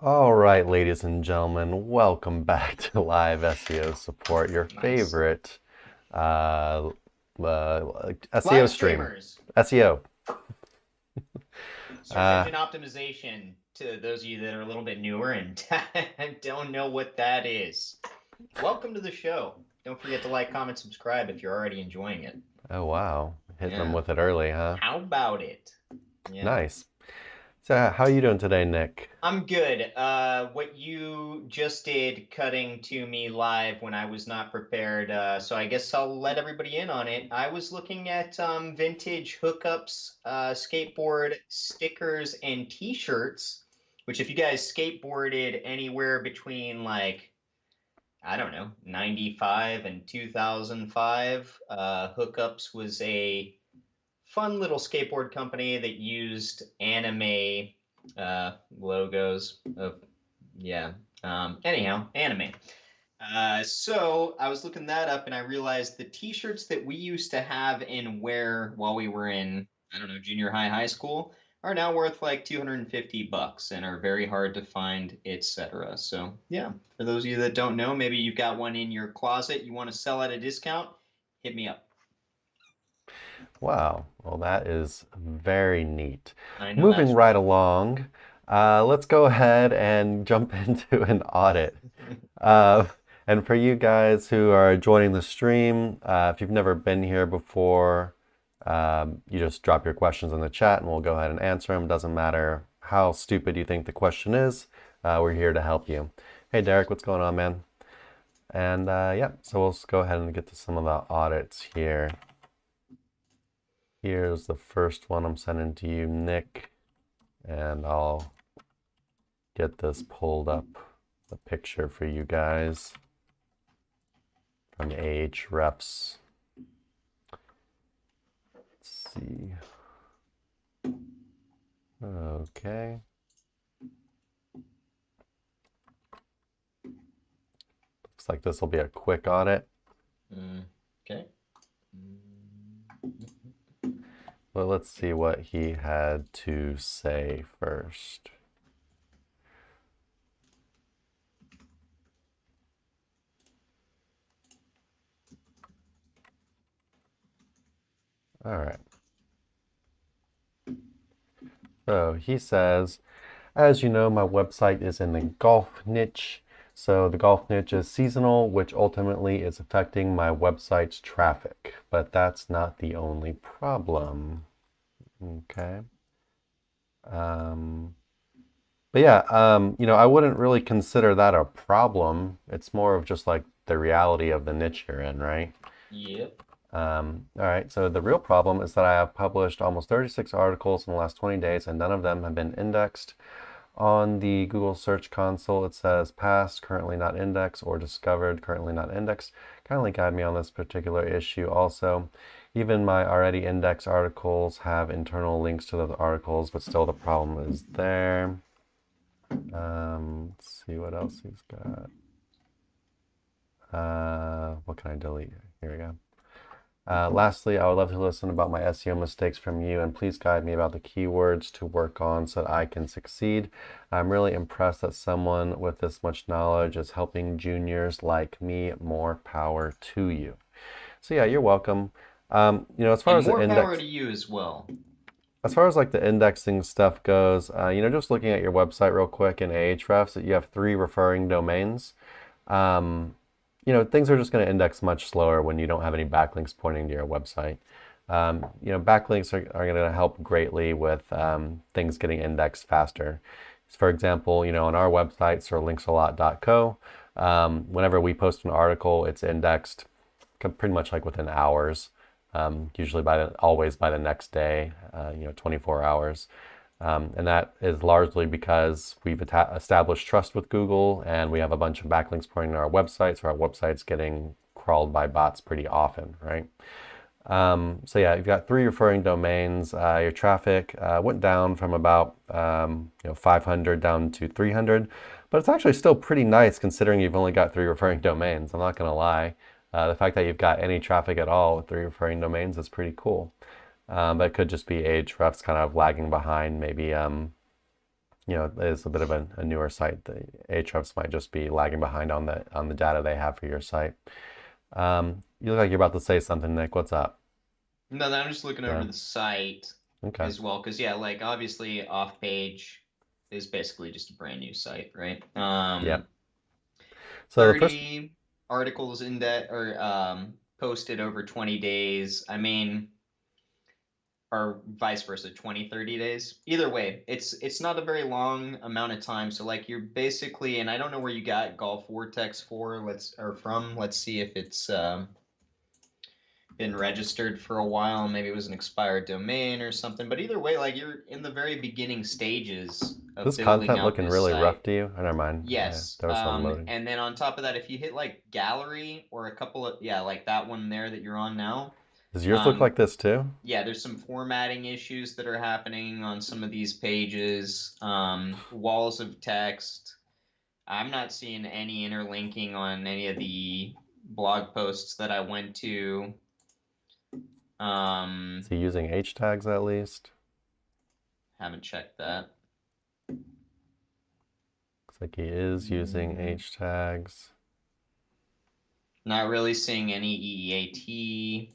All right, ladies and gentlemen, welcome back to Live SEO Support, your Nice. favorite uh, SEO Live stream. streamers, SEO. search Uh, engine optimization, to those of you that are a little bit newer and don't know what that is. Welcome to the show. Don't forget to like, comment, subscribe if you're already enjoying it. oh, wow. Hitting them Yeah. with it early, huh? How about it? Yeah. Nice. So, how you doing today, Nick? I'm good. What you just did, cutting to me live when I was not prepared. So I guess I'll let everybody in on it. I was looking at vintage hookups, skateboard stickers, and T-shirts. Which, if you guys skateboarded anywhere between like I don't know, 95 and 2005, Hookups was a fun little skateboard company that used anime logos of yeah. Anyhow, anime. So I was looking that up and I realized the t-shirts that we used to have and wear while we were in, I don't know, junior high, high school are now worth like 250 bucks and are very hard to find, etc. So yeah, for those of you that don't know, maybe you've got one in your closet, you want to sell at a discount, hit me up. Wow, well, that is very neat. I know Moving that's right right. along, let's go ahead and jump into an audit. Uh, and for you guys who are joining the stream, if you've never been here before, you just drop your questions in the chat and we'll go ahead and answer them. Doesn't matter how stupid you think the question is, we're here to help you. Hey, Derek, what's going on, man? And yeah, so we'll go ahead and get to some of the audits here. Here's the first one I'm sending to you, Nick, and I'll get this pulled up, the picture for you guys from Ahrefs. Let's see. Okay. Looks like this will be a quick audit. Okay. But let's see what he had to say first. All right. So he says, as you know, my website is in the golf niche. So the golf niche is seasonal, which ultimately is affecting my website's traffic. But that's not the only problem. Okay. But yeah, I wouldn't really consider that a problem. It's more of just like the reality of the niche you're in, right? Yep. All right, so the real problem is that I have published almost 36 articles in the last 20 days and none of them have been indexed. On the Google Search Console, it says past, currently not indexed, or discovered, currently not indexed. Kindly guide me on this particular issue also. Even my already indexed articles have internal links to those articles, but still the problem is there. Let's see what else he's got. What can I delete? Here we go. Lastly, I would love to listen about my SEO mistakes from you and please guide me about the keywords to work on so that I can succeed. I'm really impressed that someone with this much knowledge is helping juniors like me. More power to you. So yeah, you're welcome. As far And as the more power index, to you as well. as far as like the indexing stuff goes, just looking at your website real quick in Ahrefs, you have 3 referring domains. Things are just going to index much slower when you don't have any backlinks pointing to your website. Backlinks are going to help greatly with things getting indexed faster. For example, on our website, sirlinksalot.co, whenever we post an article, it's indexed pretty much like within hours, usually always by the next day, 24 hours. And that is largely because we've established trust with Google and we have a bunch of backlinks pointing to our website, so our website's getting crawled by bots pretty often, right? So yeah, you've got 3 referring domains. Your traffic went down from about 500 down to 300, but it's actually still pretty nice considering you've only got 3 referring domains. I'm not going to lie. The fact that you've got any traffic at all with 3 referring domains is pretty cool. But it could just be Ahrefs kind of lagging behind, maybe it is a bit of a newer site. The Ahrefs might just be lagging behind on the data they have for your site. You look like you're about to say something, Nick. What's up? No, I'm just looking over Yeah. the site Okay. as well, because yeah, like obviously off page is basically just a brand new site, right? Yep. So the first 30 articles in that or posted over 20 days. I mean, or vice versa, 20, 30 days. Either way, it's not a very long amount of time. So like you're basically, and I don't know where you got Golf Vortex from. Let's see if it's been registered for a while. Maybe it was an expired domain or something. But either way, like you're in the very beginning stages of this building content out looking this really rough site. to you? Oh, never mind. Yes. There was some loading. And then on top of that, if you hit like gallery or a couple of, yeah, like that one there that you're on now, Does yours look um, like this too? yeah, there's some formatting issues that are happening on some of these pages. Walls of text. I'm not seeing any interlinking on any of the blog posts that I went to. Is he using H tags at least? Haven't checked that. Looks like he is using H tags. Not really seeing any EEAT.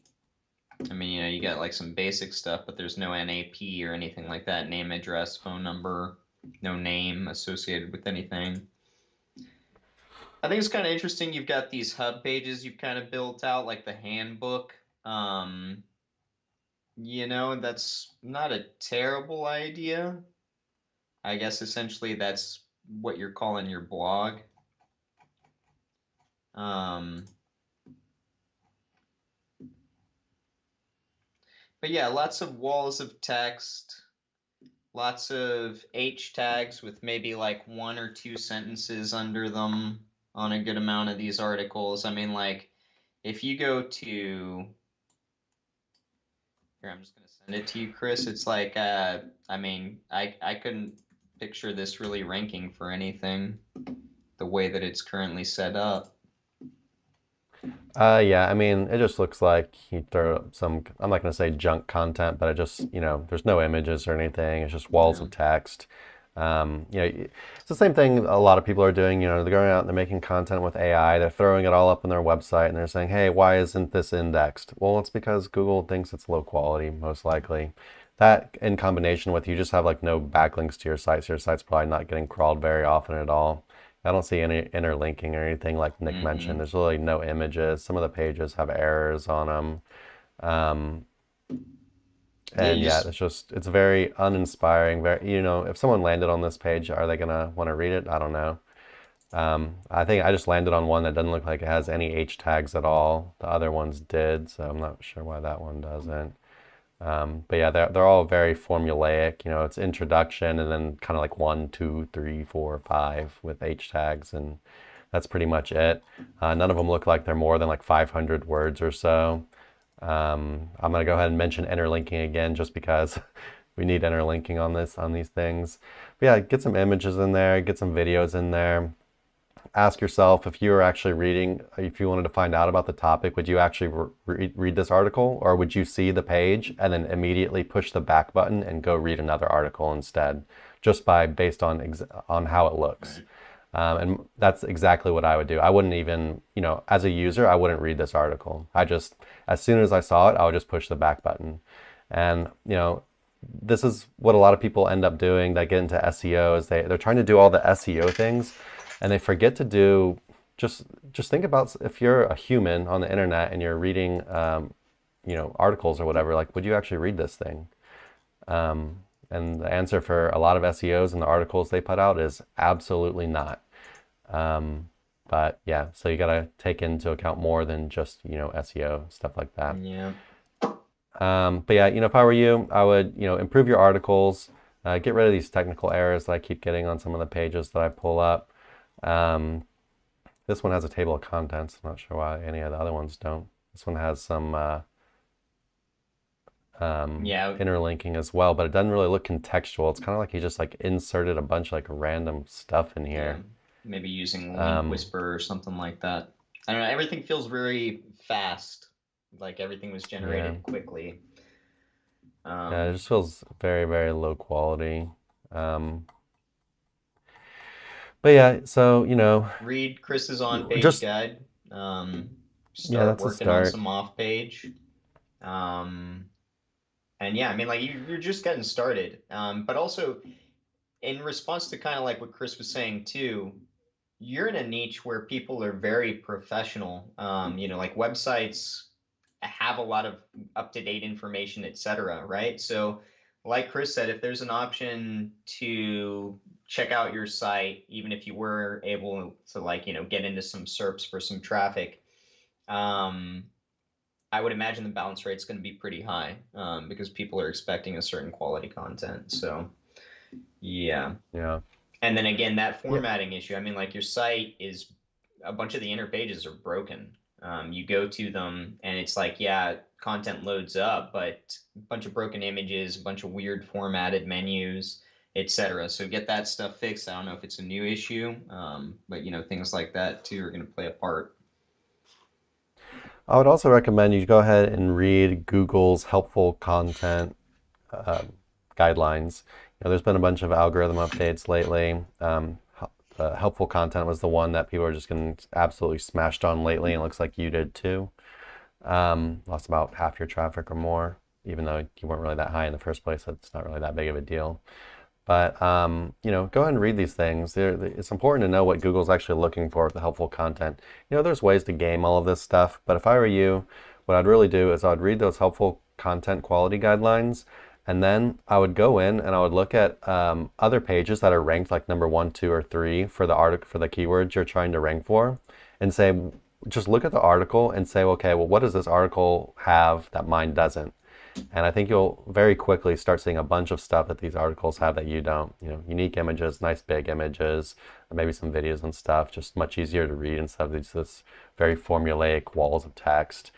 I mean, you got like some basic stuff, but there's no NAP or anything like that. Name, address, phone number, no name associated with anything. I think it's kind of interesting. You've got these hub pages you've kind of built out, like the handbook. That's not a terrible idea. I guess essentially that's what you're calling your blog. But yeah, lots of walls of text, lots of H tags with maybe like one or two sentences under them on a good amount of these articles. I mean, like, if you go to here, I'm just gonna send it to you, Chris. It's like, I mean, I couldn't picture this really ranking for anything the way that it's currently set up. Yeah, I mean, it just looks like he threw up some, I'm not going to say junk content, but it just, there's no images or anything. It's just walls Yeah. of text. It's the same thing a lot of people are doing. They're going out and they're making content with AI. They're throwing it all up on their website and they're saying, hey, why isn't this indexed? Well, it's because Google thinks it's low quality, most likely. That in combination with you just have like no backlinks to your site, so your site's probably not getting crawled very often at all. I don't see any interlinking or anything like Nick mentioned. There's really no images. Some of the pages have errors on them. Yeah, And yeah, it's very uninspiring. Very, if someone landed on this page, are they gonna want to read it? I don't know. I think I just landed on one that doesn't look like it has any H tags at all. The other ones did, so I'm not sure why that one doesn't. But yeah, they're all very formulaic. It's introduction and then kind of like 1, 2, 3, 4, 5 with H tags, and that's pretty much it. None of them look like they're more than like 500 words or so. I'm gonna go ahead and mention interlinking again just because we need interlinking on these things. But yeah, get some images in there, get some videos in there. Ask yourself if you were actually reading, if you wanted to find out about the topic, would you actually read this article, or would you see the page and then immediately push the back button and go read another article instead, just based on how it looks? And that's exactly what I would do. I wouldn't even, as a user, I wouldn't read this article. As soon as I saw it, I would just push the back button. And, this is what a lot of people end up doing that get into SEO is they're trying to do all the SEO things and they forget to do, just think about if you're a human on the internet and you're reading, articles or whatever, like, would you actually read this thing? And the answer for a lot of SEOs and the articles they put out is absolutely not. But yeah, so you got to take into account more than just, SEO, stuff like that. Yeah. But yeah, if I were you, I would, improve your articles, get rid of these technical errors that I keep getting on some of the pages that I pull up. This one has a table of contents. I'm not sure why any of the other ones don't. This one has some Yeah. interlinking as well, but it doesn't really look contextual. It's kind of like he just like inserted a bunch of like random stuff in here. Maybe using Link Whisper or something like that. I don't know. Everything feels very fast. Like everything was generated quickly. Yeah, it just feels very, very low quality. But yeah, so Read Chris's on-page just guide. yeah, Start that's a working on start. some off-page. And yeah, I mean, like you're just getting started. But also in response to kind of like what Chris was saying too, you're in a niche where people are very professional. Like websites have a lot of up-to-date information, etc. Right? So, like Chris said, if there's an option to check out your site, even if you were able to like get into some SERPs for some traffic, um, I would imagine the bounce rate's going to be pretty high because people are expecting a certain quality content. So yeah. Yeah. And then again, that Yeah. formatting issue. I mean, like your site is a bunch of the inner pages are broken. You go to them and it's like, yeah, content loads up, but a bunch of broken images, a bunch of weird formatted menus, etc. So get that stuff fixed. I don't know if it's a new issue, but things like that too are going to play a part. I would also recommend you go ahead and read Google's helpful content uh, guidelines. There's been a bunch of algorithm updates lately. Helpful content was the one that people are just getting absolutely smashed on lately, and it looks like you did too. Lost about half your traffic or more, even though you weren't really that high in the first place. So it's not really that big of a deal. But go ahead and read these things. It's important to know what Google's actually looking for with the helpful content. There's ways to game all of this stuff, but if I were you, what I'd really do is I'd read those helpful content quality guidelines, and then I would go in and I would look at other pages that are ranked like number 1, 2, or 3 for the article for the keywords you're trying to rank for, and say, just look at the article and say, okay, well, what does this article have that mine doesn't? And I think you'll very quickly start seeing a bunch of stuff that these articles have that you don't. Unique images, nice big images, maybe some videos and stuff, just much easier to read instead of this very formulaic walls of text.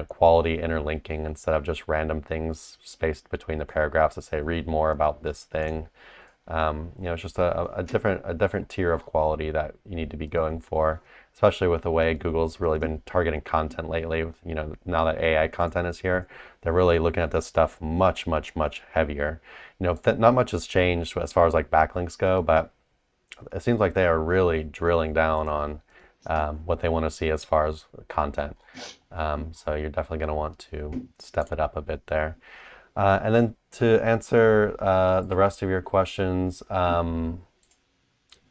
Quality interlinking instead of just random things spaced between the paragraphs that say read more about this thing. It's just a different tier of quality that you need to be going for, especially with the way Google's really been targeting content lately. Now that AI content is here, they're really looking at this stuff much, much, much heavier. Not much has changed as far as like backlinks go, but it seems like they are really drilling down on what they want to see as far as content. So you're definitely going to want to step it up a bit there. And then to answer the rest of your questions, we're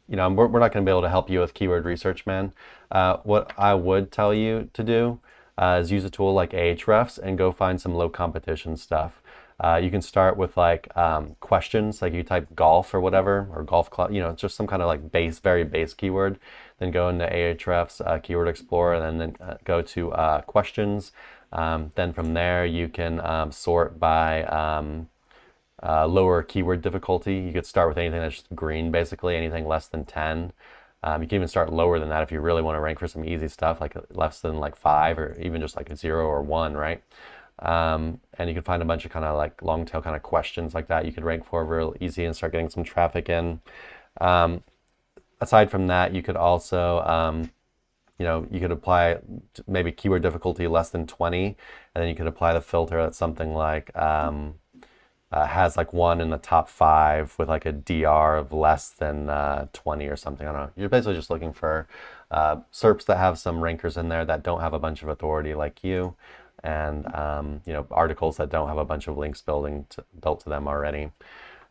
not going to be able to help you with keyword research, man. What I would tell you to do is use a tool like Ahrefs and go find some low competition stuff. You can start with like questions, like you type golf or whatever, or golf club, just some kind of like very base keyword. Then go into Ahrefs Keyword Explorer, and then go to questions. Then from there, you can sort by lower keyword difficulty. You could start with anything that's green, basically, anything less than 10. You can even start lower than that if you really want to rank for some easy stuff, like less than like 5, or even just like a 0 or 1, right? And you can find a bunch of kind of like long tail kind of questions like that you could rank for real easy and start getting some traffic in. Aside from that, you could also you could apply maybe keyword difficulty less than 20, and then you could apply the filter that's something like has like 1 in the top 5 with like a DR of less than 20 or something. I don't know. You're basically just looking for SERPs that have some rankers in there that don't have a bunch of authority like you, and articles that don't have a bunch of links built to them already.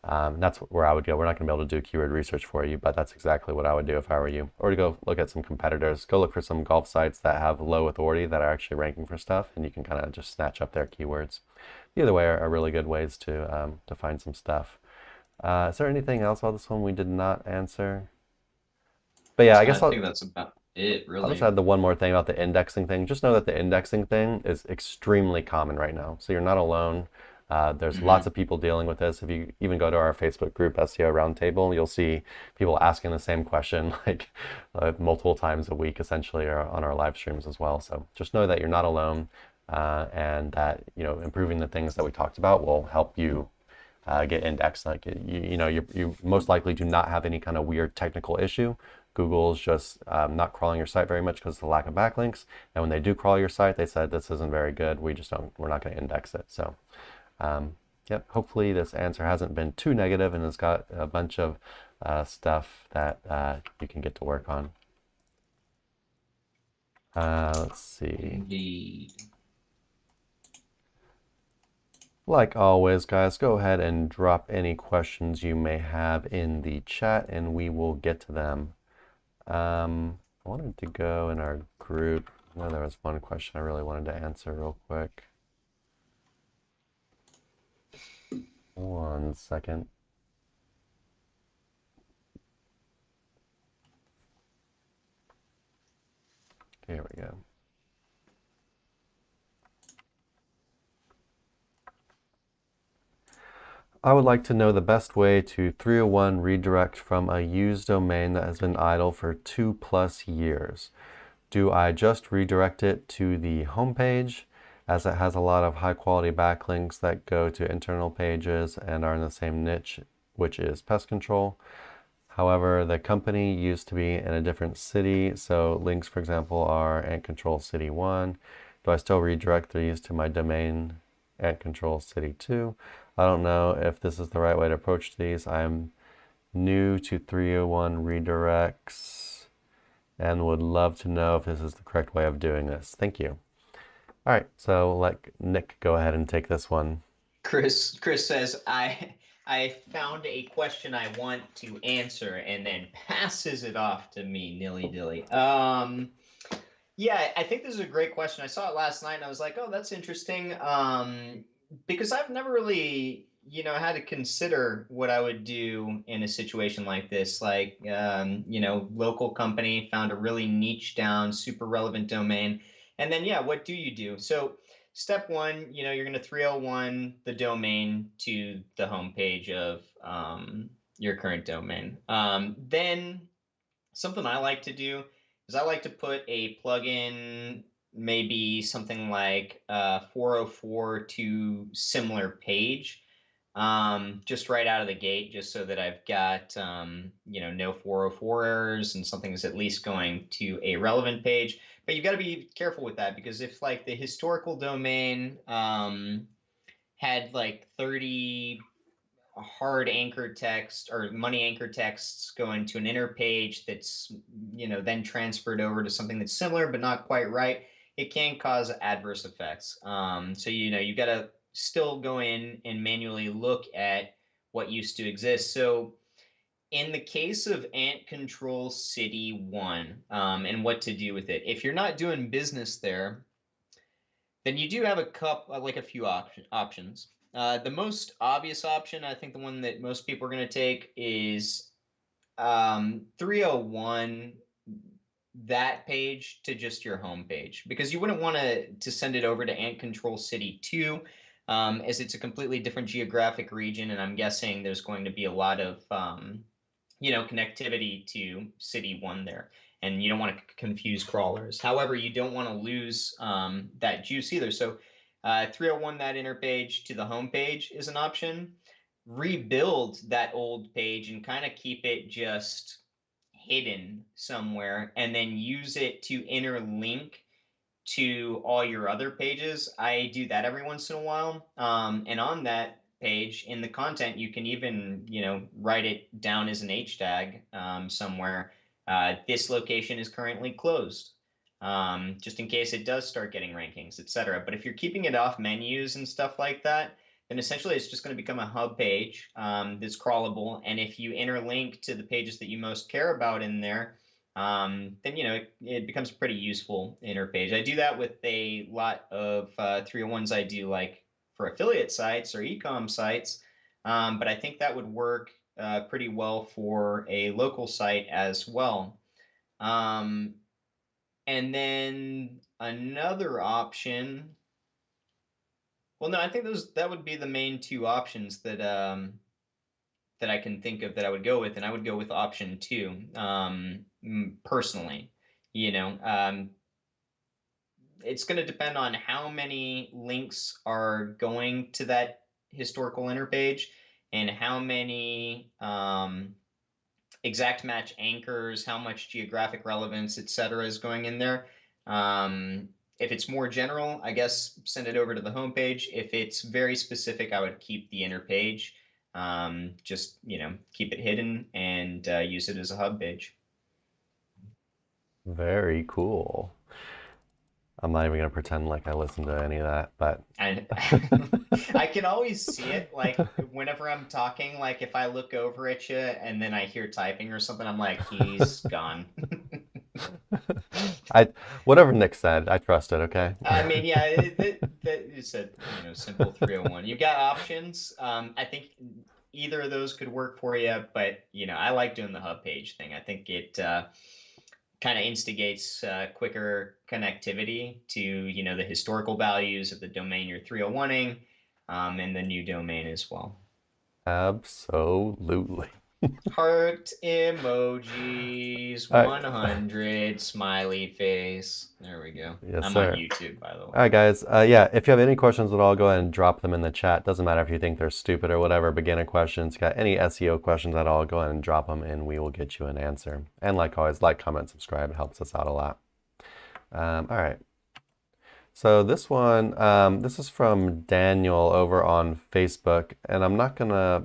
That's where I would go. We're not going to be able to do keyword research for you, but that's exactly what I would do if I were you. Or to go look at some competitors. Go look for some golf sites that have low authority that are actually ranking for stuff, and you can kind of just snatch up their keywords. Either way are really good ways to find some stuff. Is there anything else about this one we did not answer? But yeah, I guess I think that's about it, I'll just really. add the one more thing about the indexing thing. Just know that the indexing thing is extremely common right now. So you're not alone. There's lots of people dealing with this. If you even go to our Facebook group, SEO Roundtable, you'll see people asking the same question like multiple times a week, essentially, or on our live streams as well. So just know that you're not alone, and that improving the things that we talked about will help you get indexed. Like you most likely do not have any kind of weird technical issue. Google's just not crawling your site very much because of the lack of backlinks. And when they do crawl your site, they said this isn't very good. We're not going to index it. So, yep. Hopefully this answer hasn't been too negative and has got a bunch of stuff that you can get to work on. Let's see. Indeed. Like always, guys, go ahead and drop any questions you may have in the chat and we will get to them. I wanted to go in our group. I know there was one question I really wanted to answer real quick. One second. Here we go. I would like to know the best way to 301 redirect from a used domain that has been idle for 2+ years. Do I just redirect it to the homepage, as it has a lot of high quality backlinks that go to internal pages and are in the same niche, which is pest control? However, the company used to be in a different city, so links, for example, are Ant Control City 1. Do I still redirect these to my domain Ant Control City 2? I don't know if this is the right way to approach these. I'm new to 301 redirects and would love to know if this is the correct way of doing this. Thank you. All right, so let Nick go ahead and take this one. Chris says, I found a question I want to answer, and then passes it off to me, nilly-dilly. Yeah, I think this is a great question. I saw it last night and I was like, oh, that's interesting. Because I've never really, had to consider what I would do in a situation like this. Like, local company found a really niche down, super relevant domain. And then, yeah, what do you do? So step one, you're going to 301 the domain to the homepage of your current domain. Then something I like to do is I like to put a plugin, maybe something like 404 to similar page, just right out of the gate, just so that I've got no 404 errors and something is at least going to a relevant page. But you've got to be careful with that, because if like the historical domain had like 30 hard anchor text or money anchor texts going to an inner page that's then transferred over to something that's similar but not quite right, it can cause adverse effects. So you've got to still go in and manually look at what used to exist. So in the case of Ant Control City 1, and what to do with it, if you're not doing business there, then you do have a few options. The most obvious option, I think the one that most people are going to take, is 301 that page to just your home page, because you wouldn't want to send it over to Ant Control City 2, as it's a completely different geographic region, and I'm guessing there's going to be a lot of connectivity to City 1 there, and you don't want to confuse crawlers. However, you don't want to lose that juice either. So 301 that inner page to the home page is an option. Rebuild that old page and kind of keep it just hidden somewhere, and then use it to interlink to all your other pages. I do that every once in a while. And on that page in the content, you can even, write it down as an H tag somewhere. This location is currently closed, just in case it does start getting rankings, etc. But if you're keeping it off menus and stuff like that, then essentially it's just going to become a hub page that's crawlable. And if you interlink to the pages that you most care about in there, then it becomes a pretty useful interpage. I do that with a lot of 301s I do, like for affiliate sites or e-com sites, but I think that would work pretty well for a local site as well. And then another option. Well, no, I think that would be the main two options that I can think of that I would go with, and I would go with option 2 personally. It's going to depend on how many links are going to that historical inner page, and how many exact match anchors, how much geographic relevance, etc., is going in there. If it's more general, I guess send it over to the homepage. If it's very specific, I would keep the inner page. Just, keep it hidden and use it as a hub page. Very cool. I'm not even gonna pretend like I listened to any of that, but And I can always see it, like whenever I'm talking, like if I look over at you and then I hear typing or something, I'm like, he's gone. I whatever Nick said, I trust it, okay? I mean, yeah, it's a simple 301. You've got options. I think either of those could work for you, but I like doing the hub page thing. I think it kind of instigates quicker connectivity to the historical values of the domain you're 301ing, and the new domain as well. Absolutely. Heart emojis, All right. 100 smiley face. There we go. Yes, I'm sir. on YouTube, by the way. All right, guys. Yeah, if you have any questions at all, go ahead and drop them in the chat. Doesn't matter if you think they're stupid or whatever. Beginner questions, got any SEO questions at all, go ahead and drop them and we will get you an answer. And like always, like, comment, subscribe. It helps us out a lot. All right. So this one, this is from Daniel over on Facebook. And I'm not going to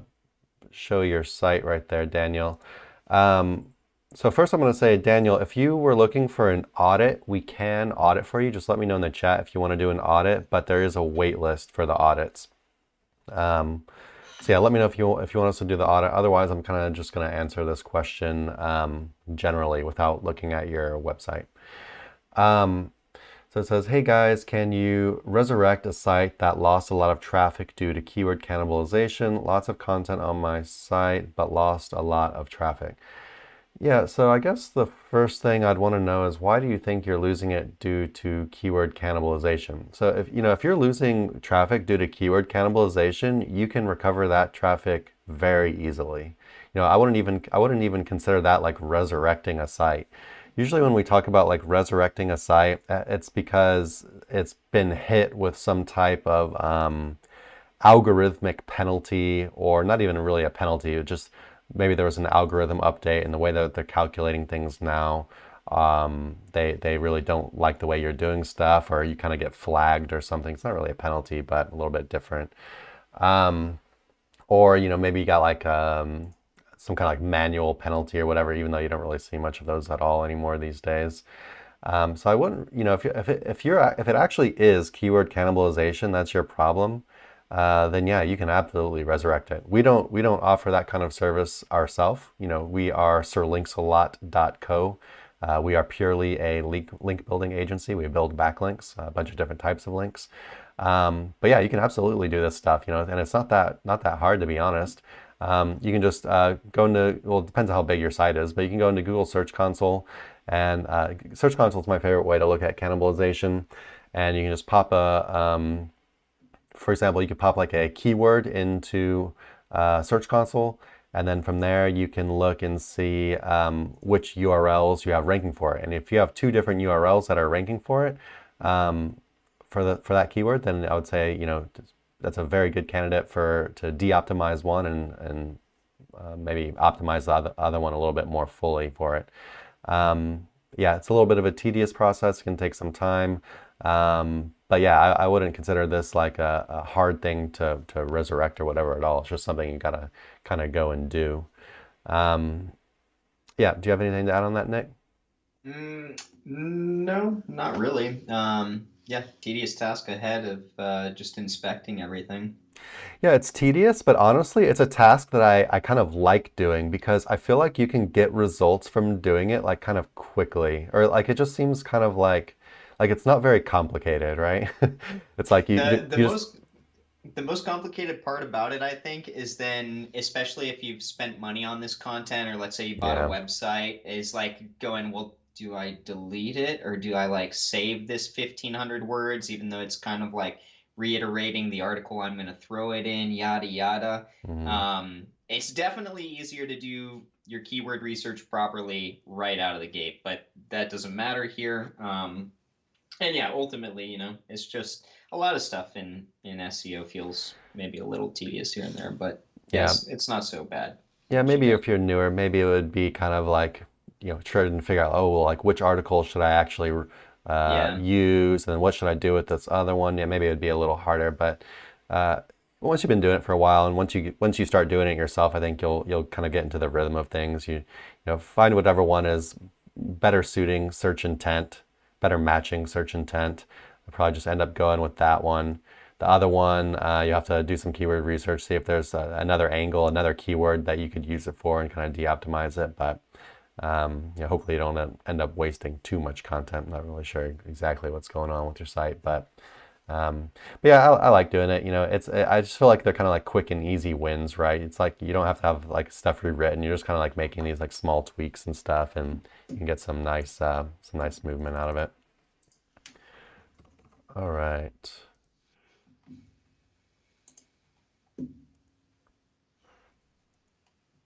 show your site right there, Daniel. So first I'm going to say, Daniel, if you were looking for an audit, we can audit for you. Just let me know in the chat if you want to do an audit, but there is a wait list for the audits. So yeah, let me know if you want us to do the audit. Otherwise, I'm kind of just going to answer this question generally without looking at your website. So it says, hey guys, can you resurrect a site that lost a lot of traffic due to keyword cannibalization? Lots of content on my site, but lost a lot of traffic. Yeah, so I guess the first thing I'd want to know is why do you think you're losing it due to keyword cannibalization? So if you're losing traffic due to keyword cannibalization, you can recover that traffic very easily. I wouldn't even consider that like resurrecting a site. Usually when we talk about like resurrecting a site, it's because it's been hit with some type of algorithmic penalty, or not even really a penalty, it just maybe there was an algorithm update in the way that they're calculating things now. They really don't like the way you're doing stuff, or you kind of get flagged or something. It's not really a penalty, but a little bit different. Or maybe you got like some kind of like manual penalty or whatever, even though you don't really see much of those at all anymore these days. So I wouldn't, if it actually is keyword cannibalization, that's your problem, then yeah, you can absolutely resurrect it. We don't offer that kind of service ourselves. We are sirlinksalot.co. We are purely a link building agency. We build backlinks, a bunch of different types of links. But yeah, you can absolutely do this stuff, and it's not that hard, to be honest. You can just go into, well, it depends on how big your site is, but you can go into Google Search Console, and Search Console is my favorite way to look at cannibalization. And you can just pop for example, you could pop like a keyword into Search Console, and then from there you can look and see which URLs you have ranking for it. And if you have two different URLs that are ranking for it, for that keyword, then I would say that's a very good candidate to de-optimize one and maybe optimize the other one a little bit more fully for it. Yeah, it's a little bit of a tedious process. It can take some time. But yeah, I wouldn't consider this like a hard thing to resurrect or whatever at all. It's just something you gotta kind of go and do. Yeah, do you have anything to add on that, Nick? No, not really. Yeah, tedious task ahead of just inspecting everything. Yeah, it's tedious, but honestly, it's a task that I kind of like doing because I feel like you can get results from doing it like kind of quickly, or like it just seems kind of like it's not very complicated, right? It's like The most complicated part about it, I think, is then, especially if you've spent money on this content, or let's say you bought a website, is like going, well, do I delete it, or do I like save this 1,500 words, even though it's kind of like reiterating the article I'm going to throw it in, yada, yada. It's definitely easier to do your keyword research properly right out of the gate, but that doesn't matter here. And yeah, ultimately, it's just a lot of stuff in SEO feels maybe a little tedious here and there, but yes, it's not so bad. Yeah, maybe if you're newer, maybe it would be kind of like, trying to figure out, oh, well, like which article should I actually use, and what should I do with this other one? Yeah, maybe it would be a little harder, but once you've been doing it for a while, and once you start doing it yourself, I think you'll kind of get into the rhythm of things. You know, find whatever one is better suiting search intent, better matching search intent. I'll probably just end up going with that one. The other one, you have to do some keyword research, see if there's another angle, another keyword that you could use it for, and kind of de-optimize it. But you know, hopefully you don't end up wasting too much content. I'm not really sure exactly what's going on with your site, but yeah, I like doing it. You know, I just feel like they're kind of like quick and easy wins, right? It's like you don't have to have like stuff rewritten. You're just kind of like making these like small tweaks and stuff, and you can get some nice movement out of it. All right.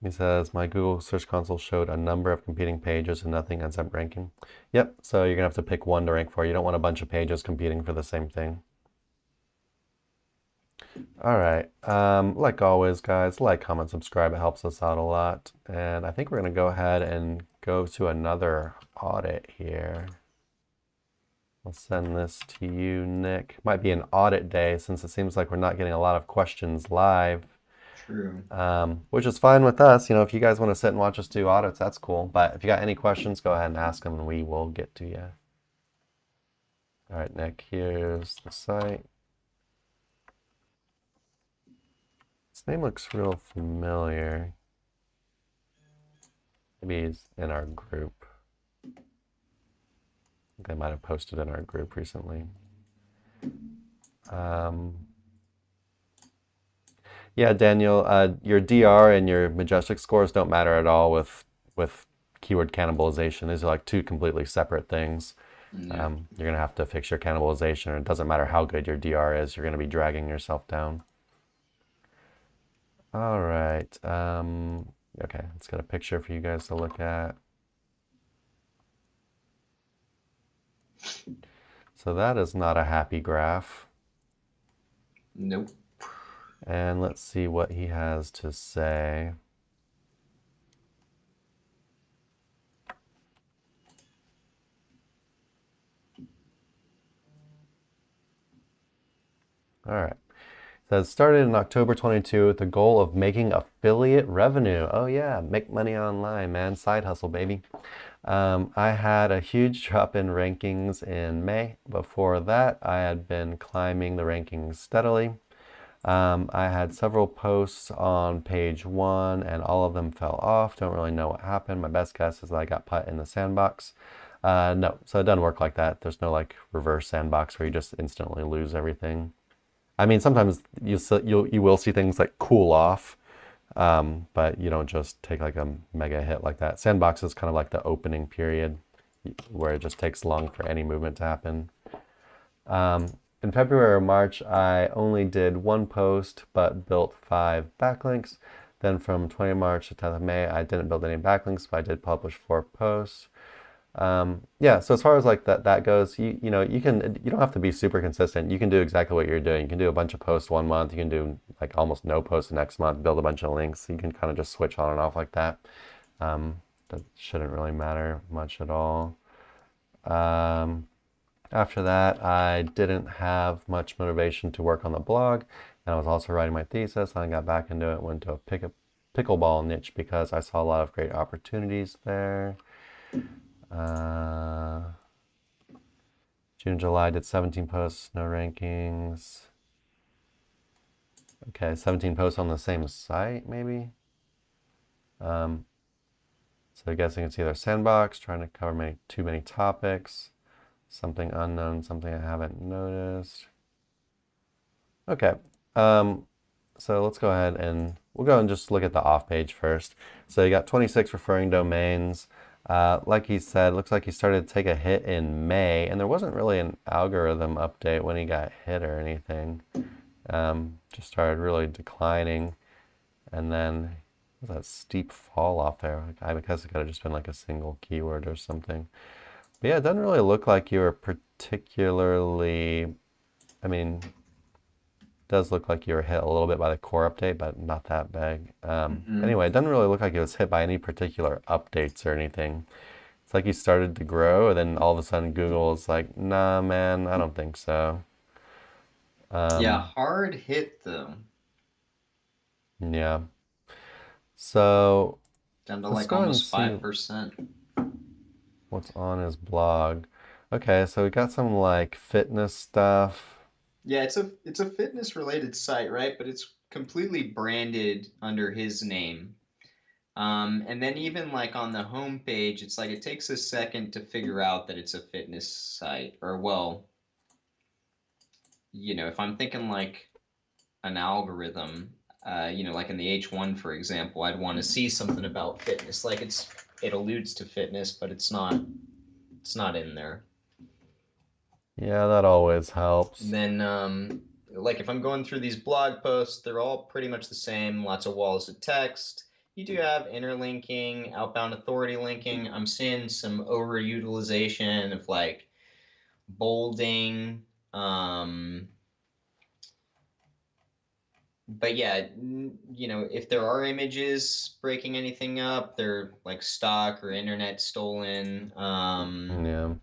He says, my Google Search Console showed a number of competing pages and nothing ends up ranking. Yep, so you're gonna have to pick one to rank for. You don't want a bunch of pages competing for the same thing. All right, like always, guys, like, comment, subscribe. It helps us out a lot. And I think we're gonna go ahead and go to another audit here. I'll send this to you, Nick. Might be an audit day since it seems like we're not getting a lot of questions live. True. Which is fine with us. You know, if you guys want to sit and watch us do audits, that's cool. But if you got any questions, go ahead and ask them and we will get to you. All right, Nick, here's the site. This name looks real familiar. Maybe he's in our group. I think I might have posted in our group recently. Yeah, Daniel, your DR and your Majestic scores don't matter at all with keyword cannibalization. These are like two completely separate things. Yeah. You're gonna have to fix your cannibalization, and it doesn't matter how good your DR is, you're gonna be dragging yourself down. All right. Okay, let's get a picture for you guys to look at. So that is not a happy graph. Nope. And let's see what he has to say. All right. It says, started in October 22 with the goal of making affiliate revenue. Oh yeah, make money online, man. Side hustle, baby. I had a huge drop in rankings in May. Before that, I had been climbing the rankings steadily. I had several posts on page 1 and all of them fell off. Don't really know what happened. My best guess is that I got put in the sandbox. No, so it doesn't work like that. There's no like reverse sandbox where you just instantly lose everything. I mean, sometimes you will see things like cool off, but you don't just take like a mega hit like that. Sandbox is kind of like the opening period where it just takes long for any movement to happen. In February or March, I only did one post, but built 5 backlinks. Then from 20 March to 10th of May, I didn't build any backlinks, but I did publish 4 posts. Yeah, so as far as like that goes, you know, you don't have to be super consistent. You can do exactly what you're doing. You can do a bunch of posts one month. You can do like almost no posts the next month, build a bunch of links. You can kind of just switch on and off like that. That shouldn't really matter much at all. After that, I didn't have much motivation to work on the blog, and I was also writing my thesis. I got back into it, went to a pickleball niche because I saw a lot of great opportunities there. June, July, did 17 posts, no rankings. Okay, 17 posts on the same site, maybe. So I'm guessing it's either sandbox, trying to cover too many topics, something unknown, something I haven't noticed. Okay, so let's go ahead and we'll go and just look at the off page first. So you got 26 referring domains. Like he said, looks like he started to take a hit in May, and there wasn't really an algorithm update when he got hit or anything. Just started really declining, and then that steep fall off there. I guess it could have just been like a single keyword or something. But yeah, it doesn't really look like you were particularly, I mean, it does look like you were hit a little bit by the core update, but not that big. Anyway, it doesn't really look like it was hit by any particular updates or anything. It's like you started to grow, and then all of a sudden Google is like, nah, man, I don't think so. Yeah, hard hit though. Yeah. So Down to let's like go ahead and almost see 5%. what's on his blog. Okay, so we got some like fitness stuff. Yeah, it's a fitness related site, right? But it's completely branded under his name. And then even like on the home page, it's like it takes a second to figure out that it's a fitness site. Or well, if I'm thinking like an algorithm, like in the H1, for example, I'd want to see something about fitness. Like it alludes to fitness, but it's not in there. Yeah, that always And helps. then like if I'm going through these blog posts, they're all pretty much the same, lots of walls of text. You do have interlinking, outbound authority linking. I'm seeing some overutilization of like bolding. But yeah, if there are images breaking anything up, they're like stock or internet stolen. Yeah.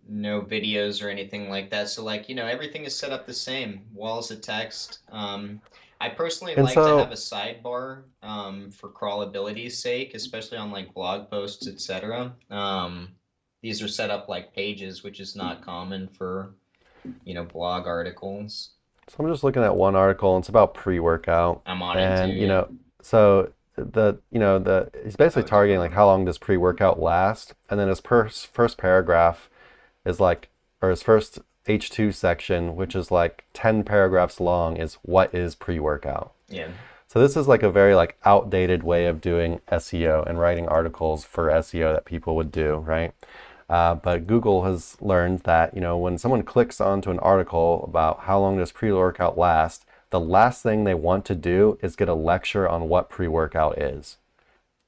No videos or anything like that. So like, everything is set up the same. Walls of text. I personally And like to have so a sidebar for crawlability's sake, especially on like blog posts, etc. These are set up like pages, which is not common for, blog articles. So I'm just looking at one article, and it's about pre-workout, I'm on it too, and yeah. so the he's basically Oh, don't targeting like worry. how long does pre-workout last, and then his first paragraph is like, or his first H2 section, which is like 10 paragraphs long, is what is pre-workout. Yeah. So this is like a very like outdated way of doing SEO and writing articles for SEO that people would do, right? But Google has learned that, when someone clicks onto an article about how long does pre-workout last, the last thing they want to do is get a lecture on what pre-workout is.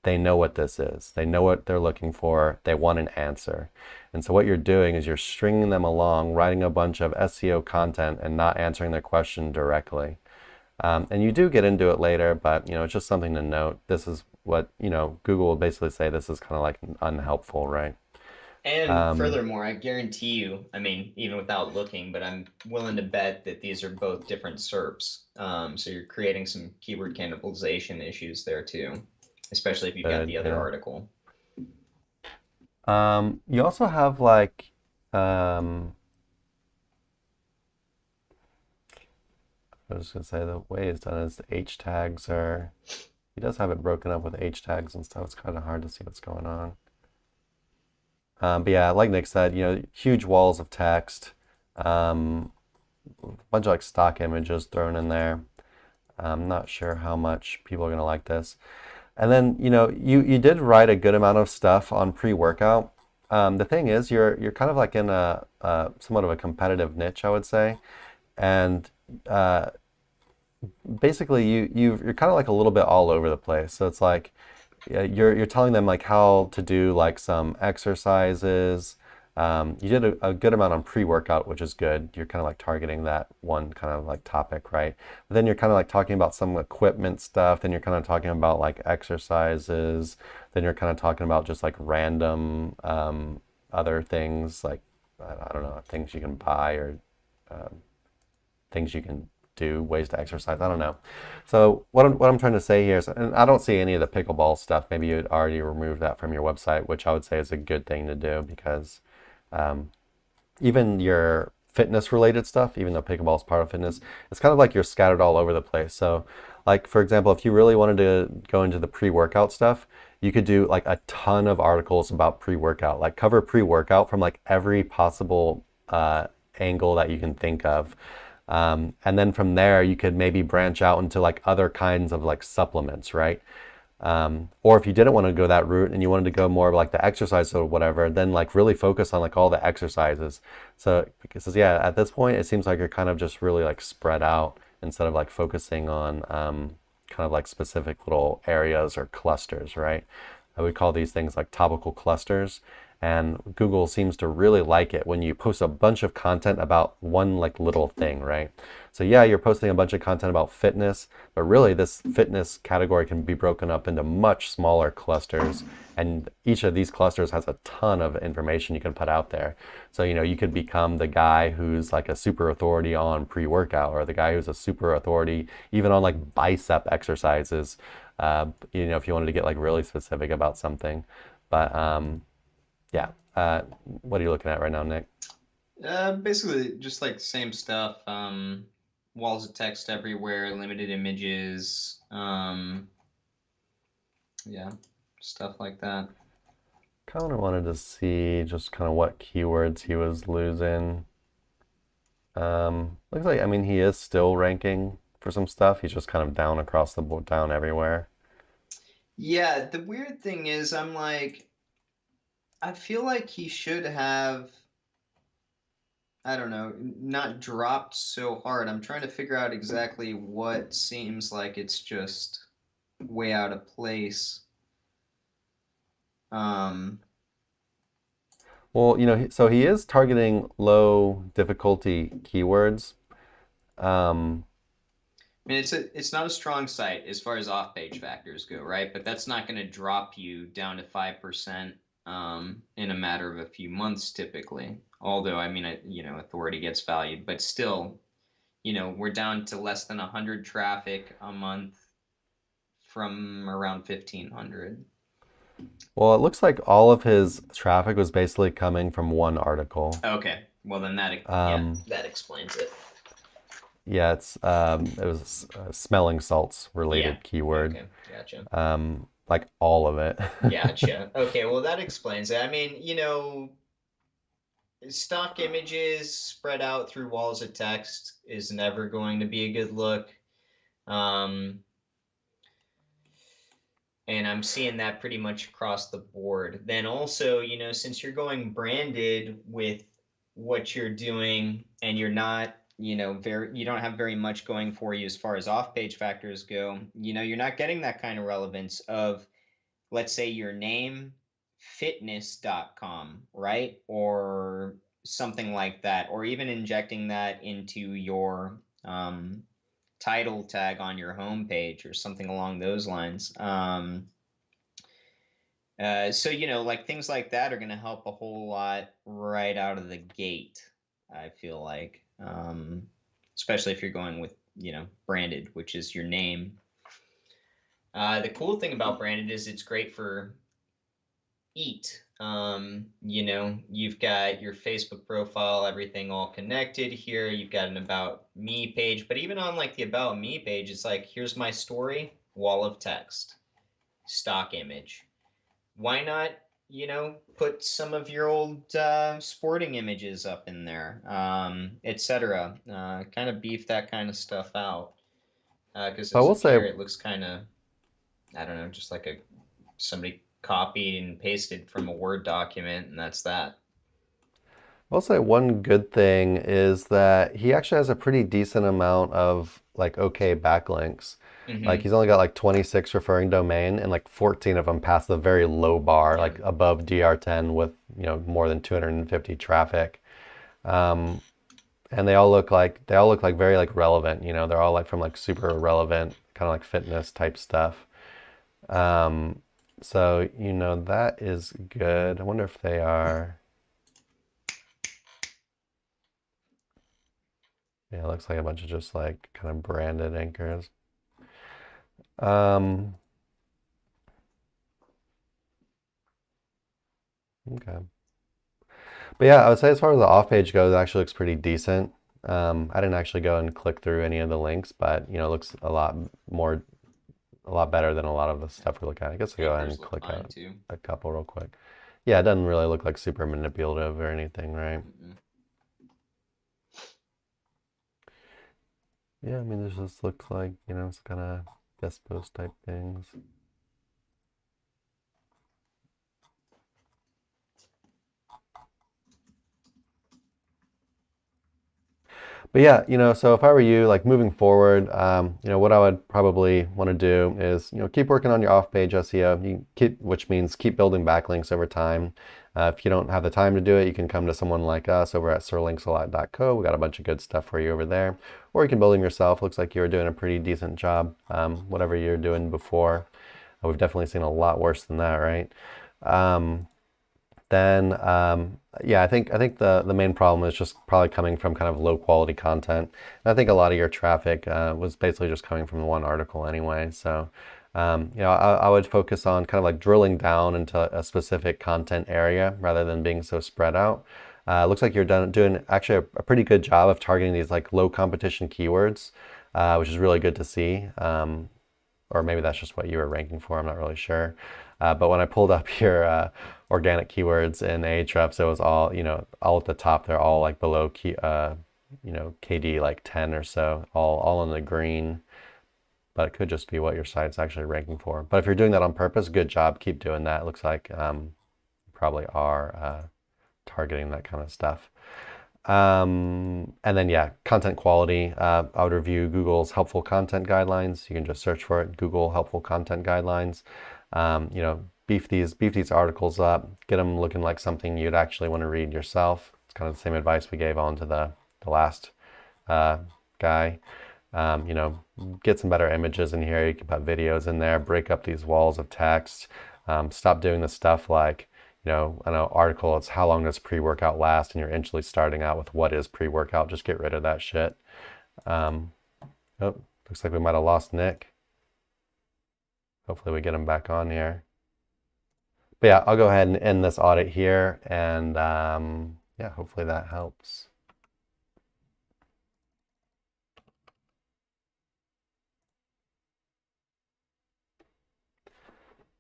They know what this is. They know what they're looking for. They want an answer. And so what you're doing is you're stringing them along, writing a bunch of SEO content and not answering their question directly. And you do get into it later, but it's just something to note. This is what, Google will basically say this is kind of like unhelpful, right? And Um, furthermore, I guarantee you, I mean, even without looking, but I'm willing to bet that these are both different SERPs. So you're creating some keyword cannibalization issues there too, especially if you've got but the other yeah. article. You also have like, I was gonna say the way it's done is the H tags are, he does have it broken up with H tags and stuff. It's kind of hard to see what's going on. But yeah, like Nick said, huge walls of text, a bunch of like stock images thrown in there. I'm not sure how much people are gonna like this. And then, you did write a good amount of stuff on pre-workout. The thing is, you're kind of like in a somewhat of a competitive niche, I would say, and uh, basically you're kind of like a little bit all over the place. So it's like, yeah, you're telling them like how to do like some exercises. You did a good amount on pre-workout, which is good. You're kind of like targeting that one kind of like topic, right? But then you're kind of like talking about some equipment stuff. Then you're kind of talking about like exercises. Then you're kind of talking about just like random other things, like I don't know, things you can buy or um, things you can do, ways to exercise. I don't know. So what I'm trying to say here is, and I don't see any of the pickleball stuff. Maybe you'd already removed that from your website, which I would say is a good thing to do because um, even your fitness related stuff, even though pickleball is part of fitness, it's kind of like you're scattered all over the place. So like for example, if you really wanted to go into the pre-workout stuff, you could do like a ton of articles about pre-workout, like cover pre-workout from like every possible angle that you can think of. And then from there, you could maybe branch out into like other kinds of like supplements, right? Or if you didn't want to go that route and you wanted to go more like the exercise or whatever, then like really focus on like all the exercises. So because yeah, at this point, it seems like you're kind of just really like spread out instead of like focusing on kind of like specific little areas or clusters, right? I would call these things like topical clusters. And Google seems to really like it when you post a bunch of content about one like little thing, right? So yeah, you're posting a bunch of content about fitness, but really this fitness category can be broken up into much smaller clusters. And each of these clusters has a ton of information you can put out there. So, you could become the guy who's like a super authority on pre-workout, or the guy who's a super authority even on like bicep exercises, if you wanted to get like really specific about something. But yeah. What are you looking at right now, Nick? Basically just like same stuff. Walls of text everywhere, limited images. Yeah, stuff like that. Kind of wanted to see just kind of what keywords he was losing. Looks like, I mean, he is still ranking for some stuff. He's just kind of down across the board, down everywhere. Yeah, the weird thing is I'm like, I feel like he should have, I don't know, not dropped so hard. I'm trying to figure out exactly what seems like it's just way out of place. Well, so he is targeting low difficulty keywords. I mean, it's not a strong site as far as off-page factors go, right? But that's not going to drop you down to 5% in a matter of a few months, typically. Although, I mean, authority gets valued, but still, we're down to less than 100 traffic a month from around 1,500. Well, it looks like all of his traffic was basically coming from one article. Okay, well then that explains it. Yeah, it was a smelling salts related keyword. Okay, gotcha. Like all of it. Gotcha. Okay, well that explains it. I mean, stock images spread out through walls of text is never going to be a good look. And I'm seeing that pretty much across the board. Then also, since you're going branded with what you're doing and you're not, you don't have very much going for you as far as off-page factors go, you're not getting that kind of relevance of, let's say, your name, fitness.com, right? Or something like that, or even injecting that into your title tag on your homepage or something along those lines. So, like things like that are going to help a whole lot right out of the gate, I feel like, especially if you're going with, branded, which is your name. The cool thing about branded is it's great for eat. You've got your Facebook profile, everything all connected here. You've got an About Me page, but even on like the About Me page, it's like, here's my story, wall of text, stock image. Why not, put some of your old sporting images up in there, etc. Kind of beef that kind of stuff out. Because I as will of here, say, it looks kind of, I don't know, just like somebody copied and pasted from a Word document, and that's that. I'll say one good thing is that he actually has a pretty decent amount of like okay backlinks. Like he's only got like 26 referring domain, and like 14 of them pass the very low bar, like above DR10 with, more than 250 traffic. And they all look like very like relevant, they're all like from like super relevant kind of like fitness type stuff. So, that is good. I wonder if they are. Yeah, it looks like a bunch of just like kind of branded anchors. Okay. But yeah, I would say as far as the off page goes, it actually looks pretty decent. I didn't actually go and click through any of the links, but it looks a lot better than a lot of the stuff we're looking at. I guess I'll go ahead and click out a couple real quick. Yeah, it doesn't really look like super manipulative or anything, right? Yeah, I mean, this just looks like, it's kind of guest post type things. But yeah, so if I were you, like moving forward, what I would probably want to do is, keep working on your off-page SEO, which means keep building backlinks over time. If you don't have the time to do it, you can come to someone like us over at sirlinksalot.co. We got a bunch of good stuff for you over there. Or you can build them yourself. Looks like you're doing a pretty decent job, whatever you're doing before. We've definitely seen a lot worse than that, right? Yeah, I think the main problem is just probably coming from kind of low quality content. And I think a lot of your traffic was basically just coming from one article anyway. So, I would focus on kind of like drilling down into a specific content area rather than being so spread out. Looks like you're doing actually a pretty good job of targeting these like low competition keywords, which is really good to see. Or maybe that's just what you were ranking for. I'm not really sure. But when I pulled up your organic keywords in Ahrefs, it was all, all at the top. They're all like below KD like 10 or so, all in the green. But it could just be what your site's actually ranking for. But if you're doing that on purpose, good job. Keep doing that. It looks like you probably are targeting that kind of stuff. And then, yeah, content quality. I would review Google's helpful content guidelines. You can just search for it, Google helpful content guidelines. Beef these articles up, get them looking like something you'd actually want to read yourself. It's kind of the same advice we gave on to the last guy. Get some better images in here. You can put videos in there, break up these walls of text. Stop doing the stuff like, I know article, it's how long does pre-workout last, and you're instantly starting out with what is pre-workout. Just get rid of that shit. Looks like we might have lost Nick. Hopefully we get him back on here. But yeah, I'll go ahead and end this audit here, and yeah, hopefully that helps.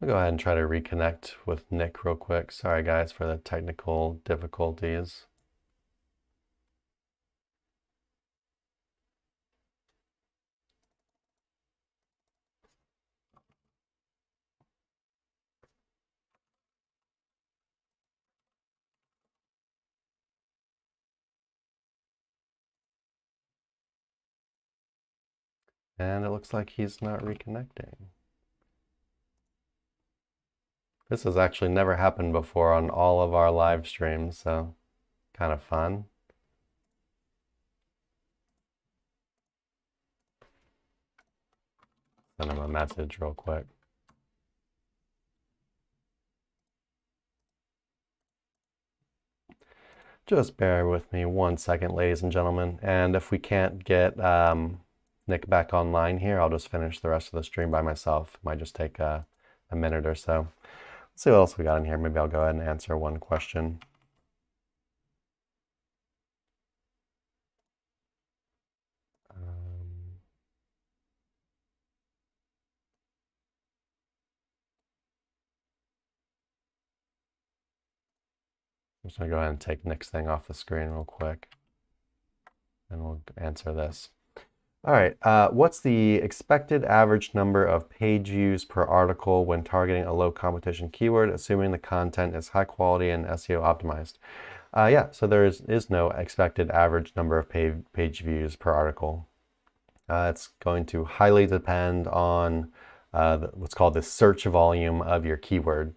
I'll go ahead and try to reconnect with Nick real quick. Sorry guys for the technical difficulties. And it looks like he's not reconnecting. This has actually never happened before on all of our live streams, so kind of fun. Send him a message real quick. Just bear with me 1 second, ladies and gentlemen. And if we can't get Nick back online here, I'll just finish the rest of the stream by myself. Might just take a minute or so. Let's see what else we got in here. Maybe I'll go ahead and answer one question. I'm just going to go ahead and take Nick's thing off the screen real quick, and we'll answer this. All right, what's the expected average number of page views per article when targeting a low competition keyword, assuming the content is high quality and SEO optimized? Yeah, so there is no expected average number of page views per article. It's going to highly depend on what's called the search volume of your keyword.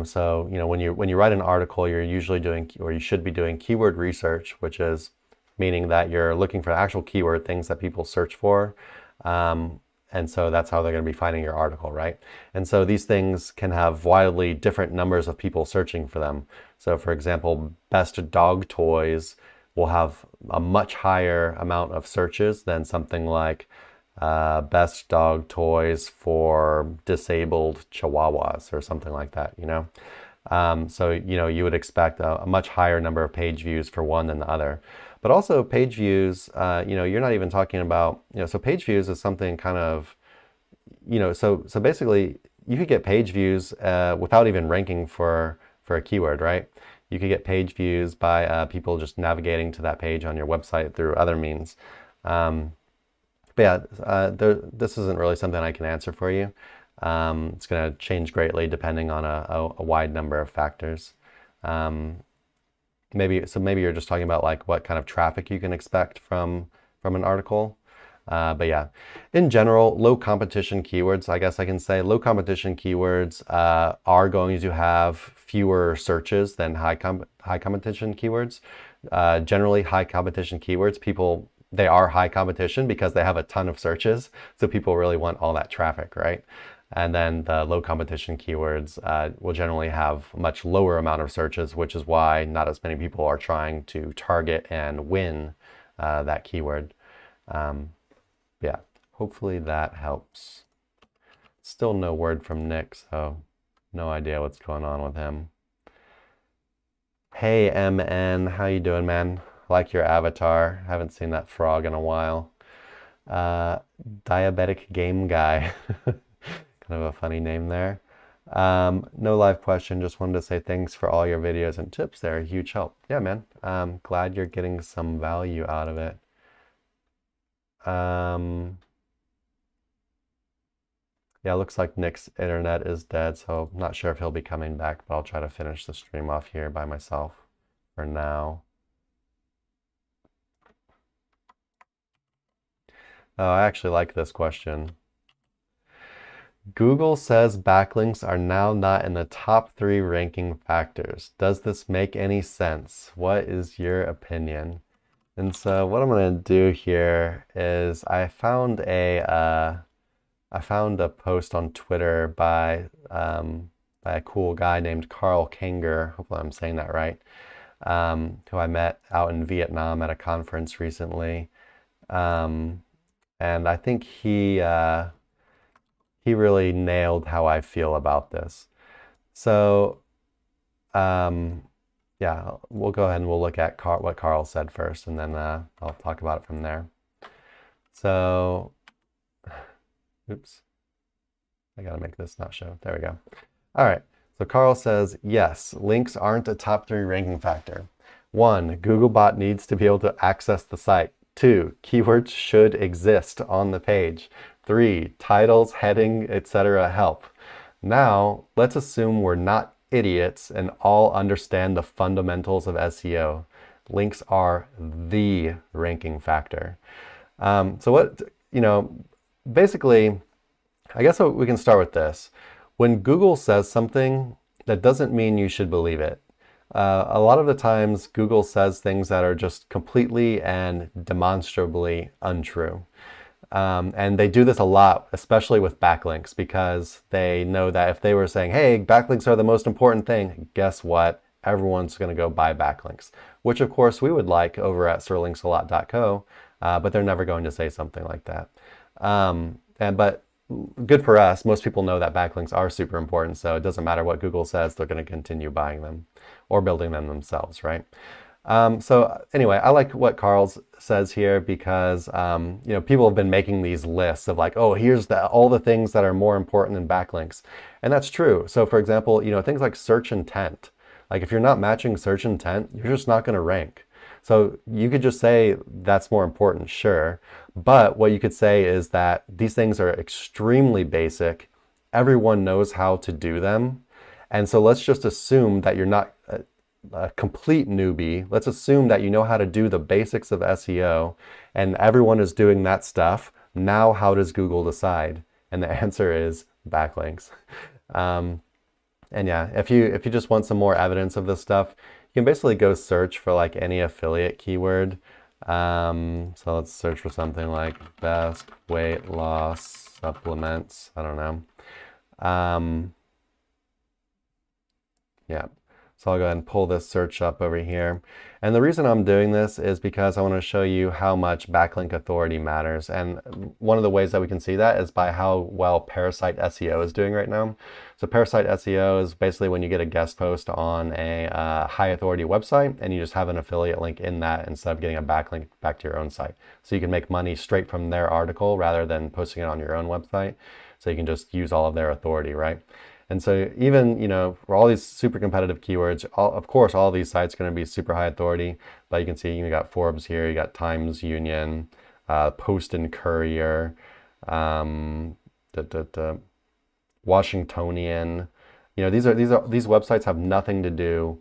So when you write an article, you're usually doing, or you should be doing, keyword research, which is meaning that you're looking for actual keyword things that people search for. And so that's how they're going to be finding your article, right? And so these things can have wildly different numbers of people searching for them. So for example, best dog toys will have a much higher amount of searches than something like best dog toys for disabled chihuahuas or something like that, So, you would expect a much higher number of page views for one than the other. But also page views, you're not even talking about, so page views is something kind of, so basically you could get page views without even ranking for a keyword, right? You could get page views by people just navigating to that page on your website through other means. But yeah, this isn't really something I can answer for you. It's going to change greatly depending on a wide number of factors. Maybe you're just talking about like what kind of traffic you can expect from an article. But yeah, in general, low competition keywords, I guess I can say low competition keywords are going to have fewer searches than high competition keywords. Generally, high competition keywords, they are high competition because they have a ton of searches. So people really want all that traffic, right? And then the low competition keywords will generally have much lower amount of searches, which is why not as many people are trying to target and win that keyword. Yeah, hopefully that helps. Still no word from Nick, so no idea what's going on with him. Hey MN, how you doing, man? Like your avatar. Haven't seen that frog in a while. Diabetic game guy. Kind of a funny name there. No live question. Just wanted to say thanks for all your videos and tips. They're a huge help. Yeah, man. Glad you're getting some value out of it. Yeah, looks like Nick's internet is dead, so I'm not sure if he'll be coming back, but I'll try to finish the stream off here by myself for now. Oh, I actually like this question. Google says backlinks are now not in the top 3 ranking factors. Does this make any sense? What is your opinion? And so what I'm going to do here is I found a post on Twitter by a cool guy named Carl Kanger, hopefully I'm saying that right, who I met out in Vietnam at a conference recently. And I think he really nailed how I feel about this. So yeah, we'll go ahead and we'll look at what Carl said first, and then I'll talk about it from there. So, oops, I gotta make this not show. There we go. All right, so Carl says, yes, links aren't a top 3 ranking factor. 1, Googlebot needs to be able to access the site. 2, keywords should exist on the page. 3, titles, heading, etc. help. Now, let's assume we're not idiots and all understand the fundamentals of SEO. Links are the ranking factor. So what, basically, I guess we can start with this. When Google says something, that doesn't mean you should believe it. A lot of the times, Google says things that are just completely and demonstrably untrue. And they do this a lot, especially with backlinks, because they know that if they were saying, hey, backlinks are the most important thing, guess what? Everyone's going to go buy backlinks, which of course we would like over at sirlinksalot.co, but they're never going to say something like that. But good for us. Most people know that backlinks are super important, so it doesn't matter what Google says, they're going to continue buying them or building them themselves, right? So anyway, I like what Carl says here because people have been making these lists of like, oh, here's all the things that are more important than backlinks, and that's true. So for example, things like search intent. Like if you're not matching search intent, you're just not going to rank. So you could just say that's more important, sure. But what you could say is that these things are extremely basic. Everyone knows how to do them. And so let's just assume that you're not a complete newbie. Let's assume that you know how to do the basics of SEO and everyone is doing that stuff. Now, how does Google decide? And the answer is backlinks. And yeah, if you just want some more evidence of this stuff, you can basically go search for like any affiliate keyword. So let's search for something like best weight loss supplements. I don't know. Yeah. So I'll go ahead and pull this search up over here. And the reason I'm doing this is because I want to show you how much backlink authority matters. And one of the ways that we can see that is by how well Parasite SEO is doing right now. So Parasite SEO is basically when you get a guest post on a high authority website and you just have an affiliate link in that instead of getting a backlink back to your own site. So you can make money straight from their article rather than posting it on your own website. So you can just use all of their authority, right? And so even, for all these super competitive keywords, of course, all these sites are going to be super high authority, but you can see you got Forbes here, you got Times Union, Post and Courier, Washingtonian. These websites have nothing to do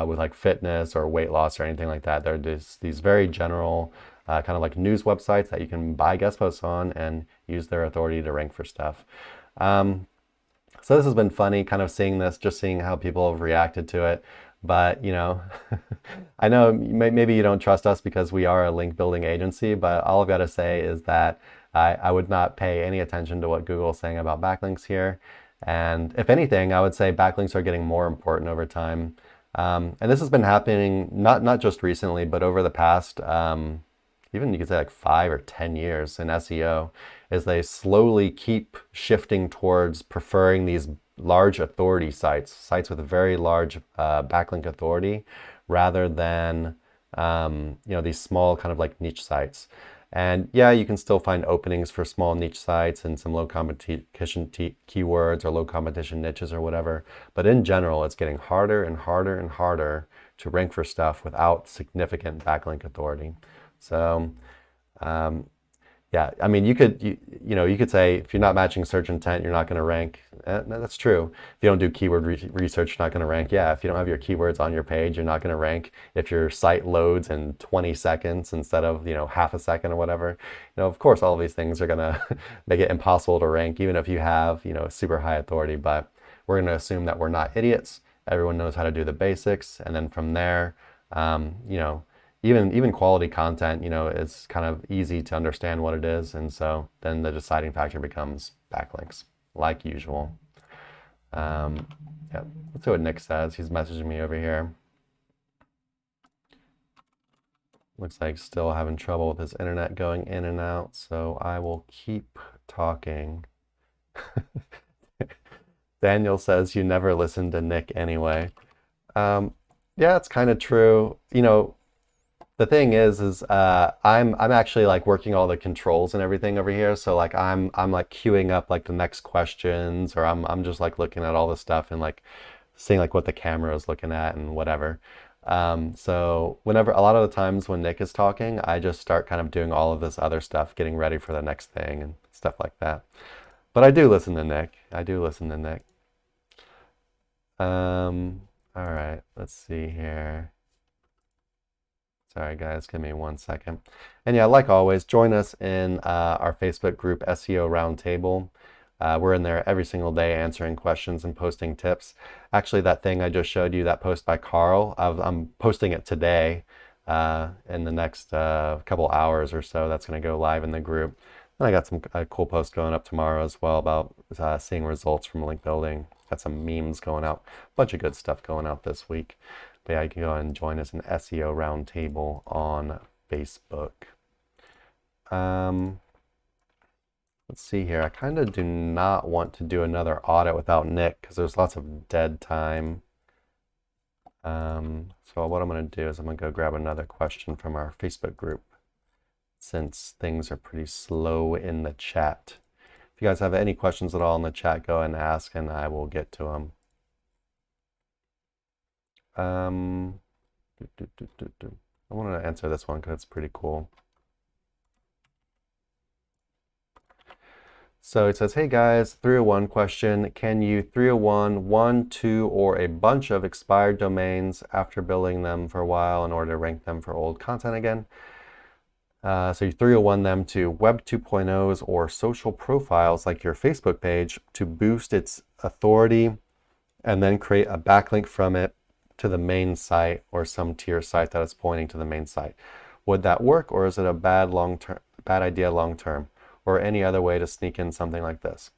with like fitness or weight loss or anything like that. They're these very general kind of like news websites that you can buy guest posts on and use their authority to rank for stuff. So this has been funny, kind of seeing this, just seeing how people have reacted to it. But, I know maybe you don't trust us because we are a link building agency, but all I've got to say is that I would not pay any attention to what Google is saying about backlinks here. And if anything, I would say backlinks are getting more important over time. And this has been happening not just recently, but over the past, even you could say like 5 or 10 years in SEO, is they slowly keep shifting towards preferring these large authority sites with a very large backlink authority, rather than these small kind of like niche sites. And yeah, you can still find openings for small niche sites and some low competition keywords or low competition niches or whatever. But in general, it's getting harder and harder and harder to rank for stuff without significant backlink authority. So yeah, I mean, you could say if you're not matching search intent, you're not going to rank. That's true. If you don't do keyword research, you're not going to rank. Yeah, if you don't have your keywords on your page, you're not going to rank. If your site loads in 20 seconds instead of, half a second or whatever, of course, all of these things are going to make it impossible to rank, even if you have, super high authority. But we're going to assume that we're not idiots. Everyone knows how to do the basics. And then from there, even quality content, it's kind of easy to understand what it is. And so then the deciding factor becomes backlinks, like usual. Yeah, let's see what Nick says. He's messaging me over here. Looks like still having trouble with his internet going in and out, so I will keep talking. Daniel says you never listen to Nick anyway. Yeah, it's kind of true. The thing is I'm actually like working all the controls and everything over here. So like I'm like queuing up like the next questions, or I'm just like looking at all the stuff and like seeing like what the camera is looking at and whatever. So a lot of the times when Nick is talking, I just start kind of doing all of this other stuff, getting ready for the next thing and stuff like that. But I do listen to Nick. All right, let's see here. Sorry guys, give me 1 second. And yeah, like always, join us in our Facebook group, SEO Roundtable. We're in there every single day answering questions and posting tips. Actually, that thing I just showed you, that post by Carl, I'm posting it today in the next couple hours or so. That's going to go live in the group. And I got some cool posts going up tomorrow as well about seeing results from link building. Got some memes going out, a bunch of good stuff going out this week. But yeah, you can go ahead and join us in SEO Roundtable on Facebook. Let's see here. I kind of do not want to do another audit without Nick because there's lots of dead time. So what I'm going to do is I'm going to go grab another question from our Facebook group, since things are pretty slow in the chat. If you guys have any questions at all in the chat, go ahead and ask and I will get to them. I want to answer this one because it's pretty cool. So it says, hey guys, 301 question. Can you 301 one, two, or a bunch of expired domains after building them for a while in order to rank them for old content again? So you 301 them to Web 2.0s or social profiles like your Facebook page to boost its authority and then create a backlink from it to the main site or some tier site that is pointing to the main site. Would that work, or is it a bad idea long term, or any other way to sneak in something like this?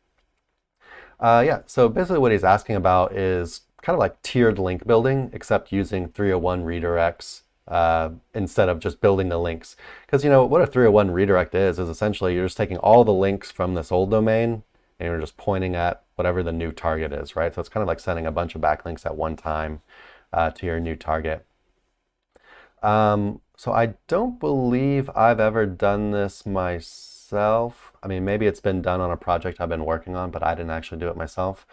Yeah, so basically what he's asking about is kind of like tiered link building, except using 301 redirects instead of just building the links. Because what a 301 redirect is essentially you're just taking all the links from this old domain and you're just pointing at whatever the new target is, right? So it's kind of like sending a bunch of backlinks at one time to your new target. So I don't believe I've ever done this myself. I mean, maybe it's been done on a project I've been working on, but I didn't actually do it myself.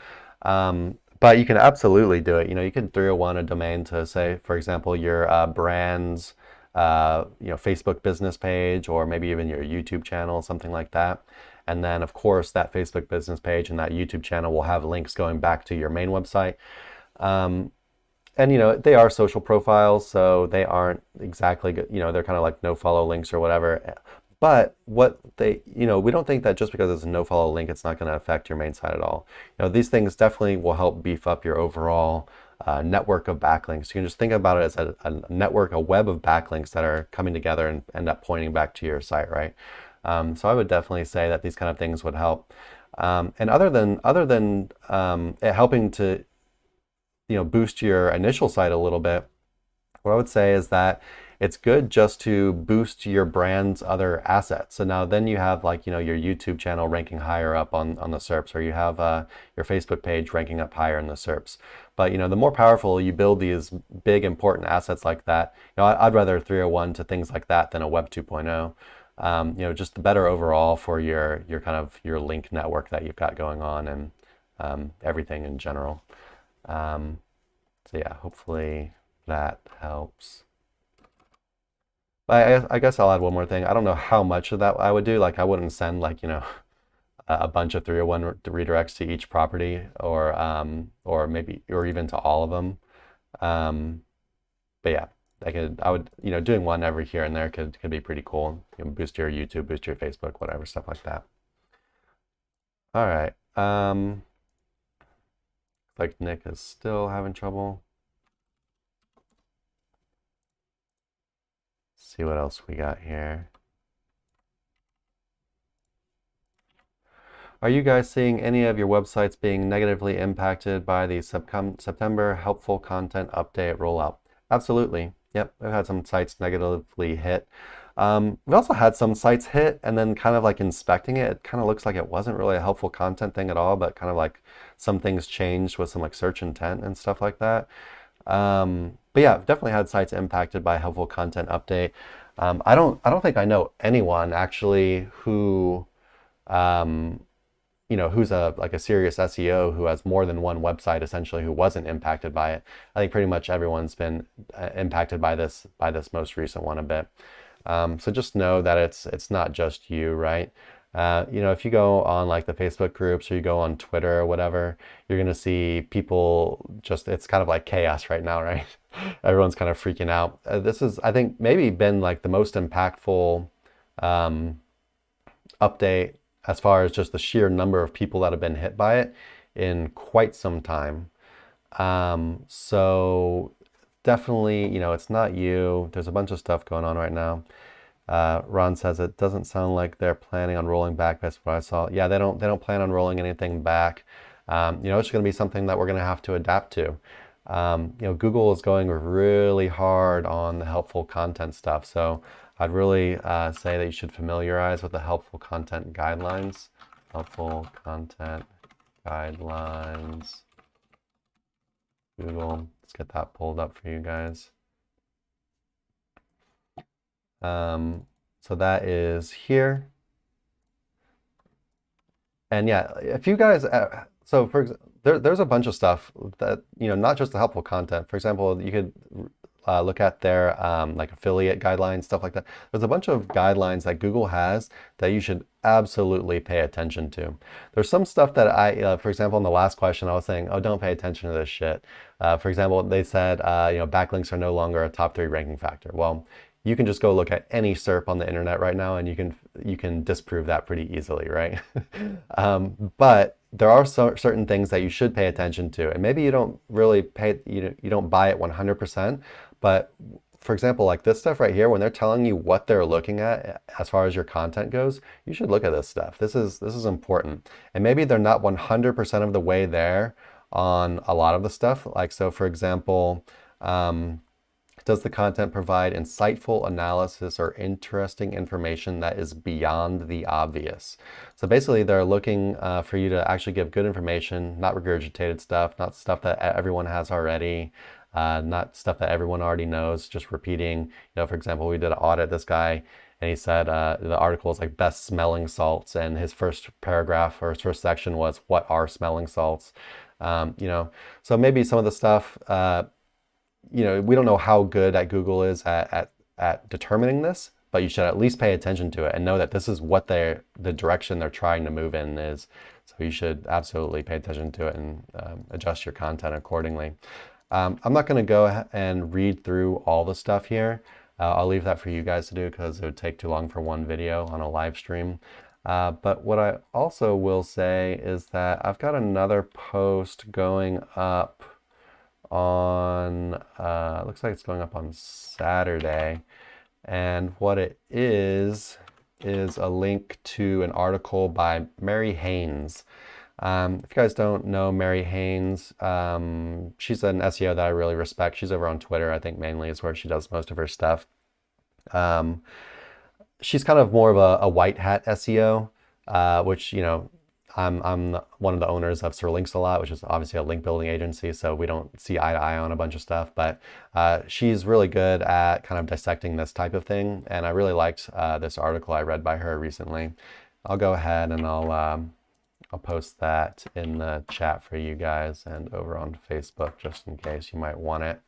But you can absolutely do it. You can 301 a domain to, say, for example, your brand's Facebook business page, or maybe even your YouTube channel, something like that. And then, of course, that Facebook business page and that YouTube channel will have links going back to your main website. And they are social profiles, so they aren't exactly good, they're kind of like no follow links or whatever. But what they, we don't think that just because it's a no follow link, it's not going to affect your main site at all. These things definitely will help beef up your overall network of backlinks. You can just think about it as a network, a web of backlinks that are coming together and end up pointing back to your site, right? So I would definitely say that these kind of things would help. And other than it helping to boost your initial site a little bit, what I would say is that it's good just to boost your brand's other assets. So now then you have like, your YouTube channel ranking higher up on the SERPs, or you have your Facebook page ranking up higher in the SERPs. But the more powerful you build these big important assets like that, I'd rather 301 to things like that than a Web 2.0. Just the better overall for your kind of your link network that you've got going on, and everything in general. So yeah, hopefully that helps. I guess I'll add one more thing. I don't know how much of that I would do. Like I wouldn't send like, a bunch of 301 redirects to each property, or maybe, or even to all of them. But yeah, I would, doing one every here and there could be pretty cool. Boost your YouTube, boost your Facebook, whatever, stuff like that. All right. Like Nick is still having trouble. See what else we got here. Are you guys seeing any of your websites being negatively impacted by the September helpful content update rollout? Absolutely. Yep, we've had some sites negatively hit. We've also had some sites hit, and then kind of like inspecting it, it kind of looks like it wasn't really a helpful content thing at all, but kind of like some things changed with some like search intent and stuff like that. But yeah, I've definitely had sites impacted by helpful content update. I don't think I know anyone actually who, who's a serious SEO who has more than one website essentially who wasn't impacted by it. I think pretty much everyone's been impacted by this most recent one a bit. So just know that it's not just you, right? If you go on like the Facebook groups, or you go on Twitter or whatever, you're gonna see people it's kind of like chaos right now, right? Everyone's kind of freaking out. This is, I think, maybe been like the most impactful update as far as just the sheer number of people that have been hit by it in quite some time. So definitely, it's not you. There's a bunch of stuff going on right now. Ron says it doesn't sound like they're planning on rolling back. That's what I saw. Yeah, they don't plan on rolling anything back. It's going to be something that we're going to have to adapt to. Google is going really hard on the helpful content stuff. So I'd really say that you should familiarize with the helpful content guidelines. Helpful content guidelines. Google, let's get that pulled up for you guys. So that is here. And yeah, if you guys, so for example, there's a bunch of stuff that, not just the helpful content. For example, you could look at their like affiliate guidelines, stuff like that. There's a bunch of guidelines that Google has that you should absolutely pay attention to. There's some stuff that for example, in the last question, I was saying, oh, don't pay attention to this shit. For example, they said, backlinks are no longer a top 3 ranking factor. Well, you can just go look at any SERP on the internet right now, and you can disprove that pretty easily, right? But there are certain things that you should pay attention to, and maybe you don't really you don't buy it 100%. But for example, like this stuff right here, when they're telling you what they're looking at as far as your content goes, you should look at this stuff. This is important, and maybe they're not 100% of the way there on a lot of the stuff. Like, so for example, does the content provide insightful analysis or interesting information that is beyond the obvious? So basically, they're looking for you to actually give good information, not regurgitated stuff, not stuff that everyone has already, not stuff that everyone already knows, just repeating. For example, we did an audit this guy, and he said the article is like best smelling salts, and his first paragraph or his first section was, what are smelling salts? So maybe some of the stuff, we don't know how good at Google is at determining this, but you should at least pay attention to it and know that this is what the direction they're trying to move in is. So you should absolutely pay attention to it and adjust your content accordingly. I'm not going to go and read through all the stuff here. I'll leave that for you guys to do because it would take too long for one video on a live stream. But what I also will say is that I've got another post going up on, looks like it's going up on Saturday. And what it is a link to an article by Mary Haynes. If you guys don't know Mary Haynes, she's an SEO that I really respect. She's over on Twitter, I think mainly is where she does most of her stuff. She's kind of more of a white hat SEO, which, you know, I'm one of the owners of Sir Links a Lot, which is obviously a link building agency, so we don't see eye to eye on a bunch of stuff, but she's really good at kind of dissecting this type of thing, and I really liked this article I read by her recently. I'll go ahead and I'll post that in the chat for you guys and over on Facebook just in case you might want it.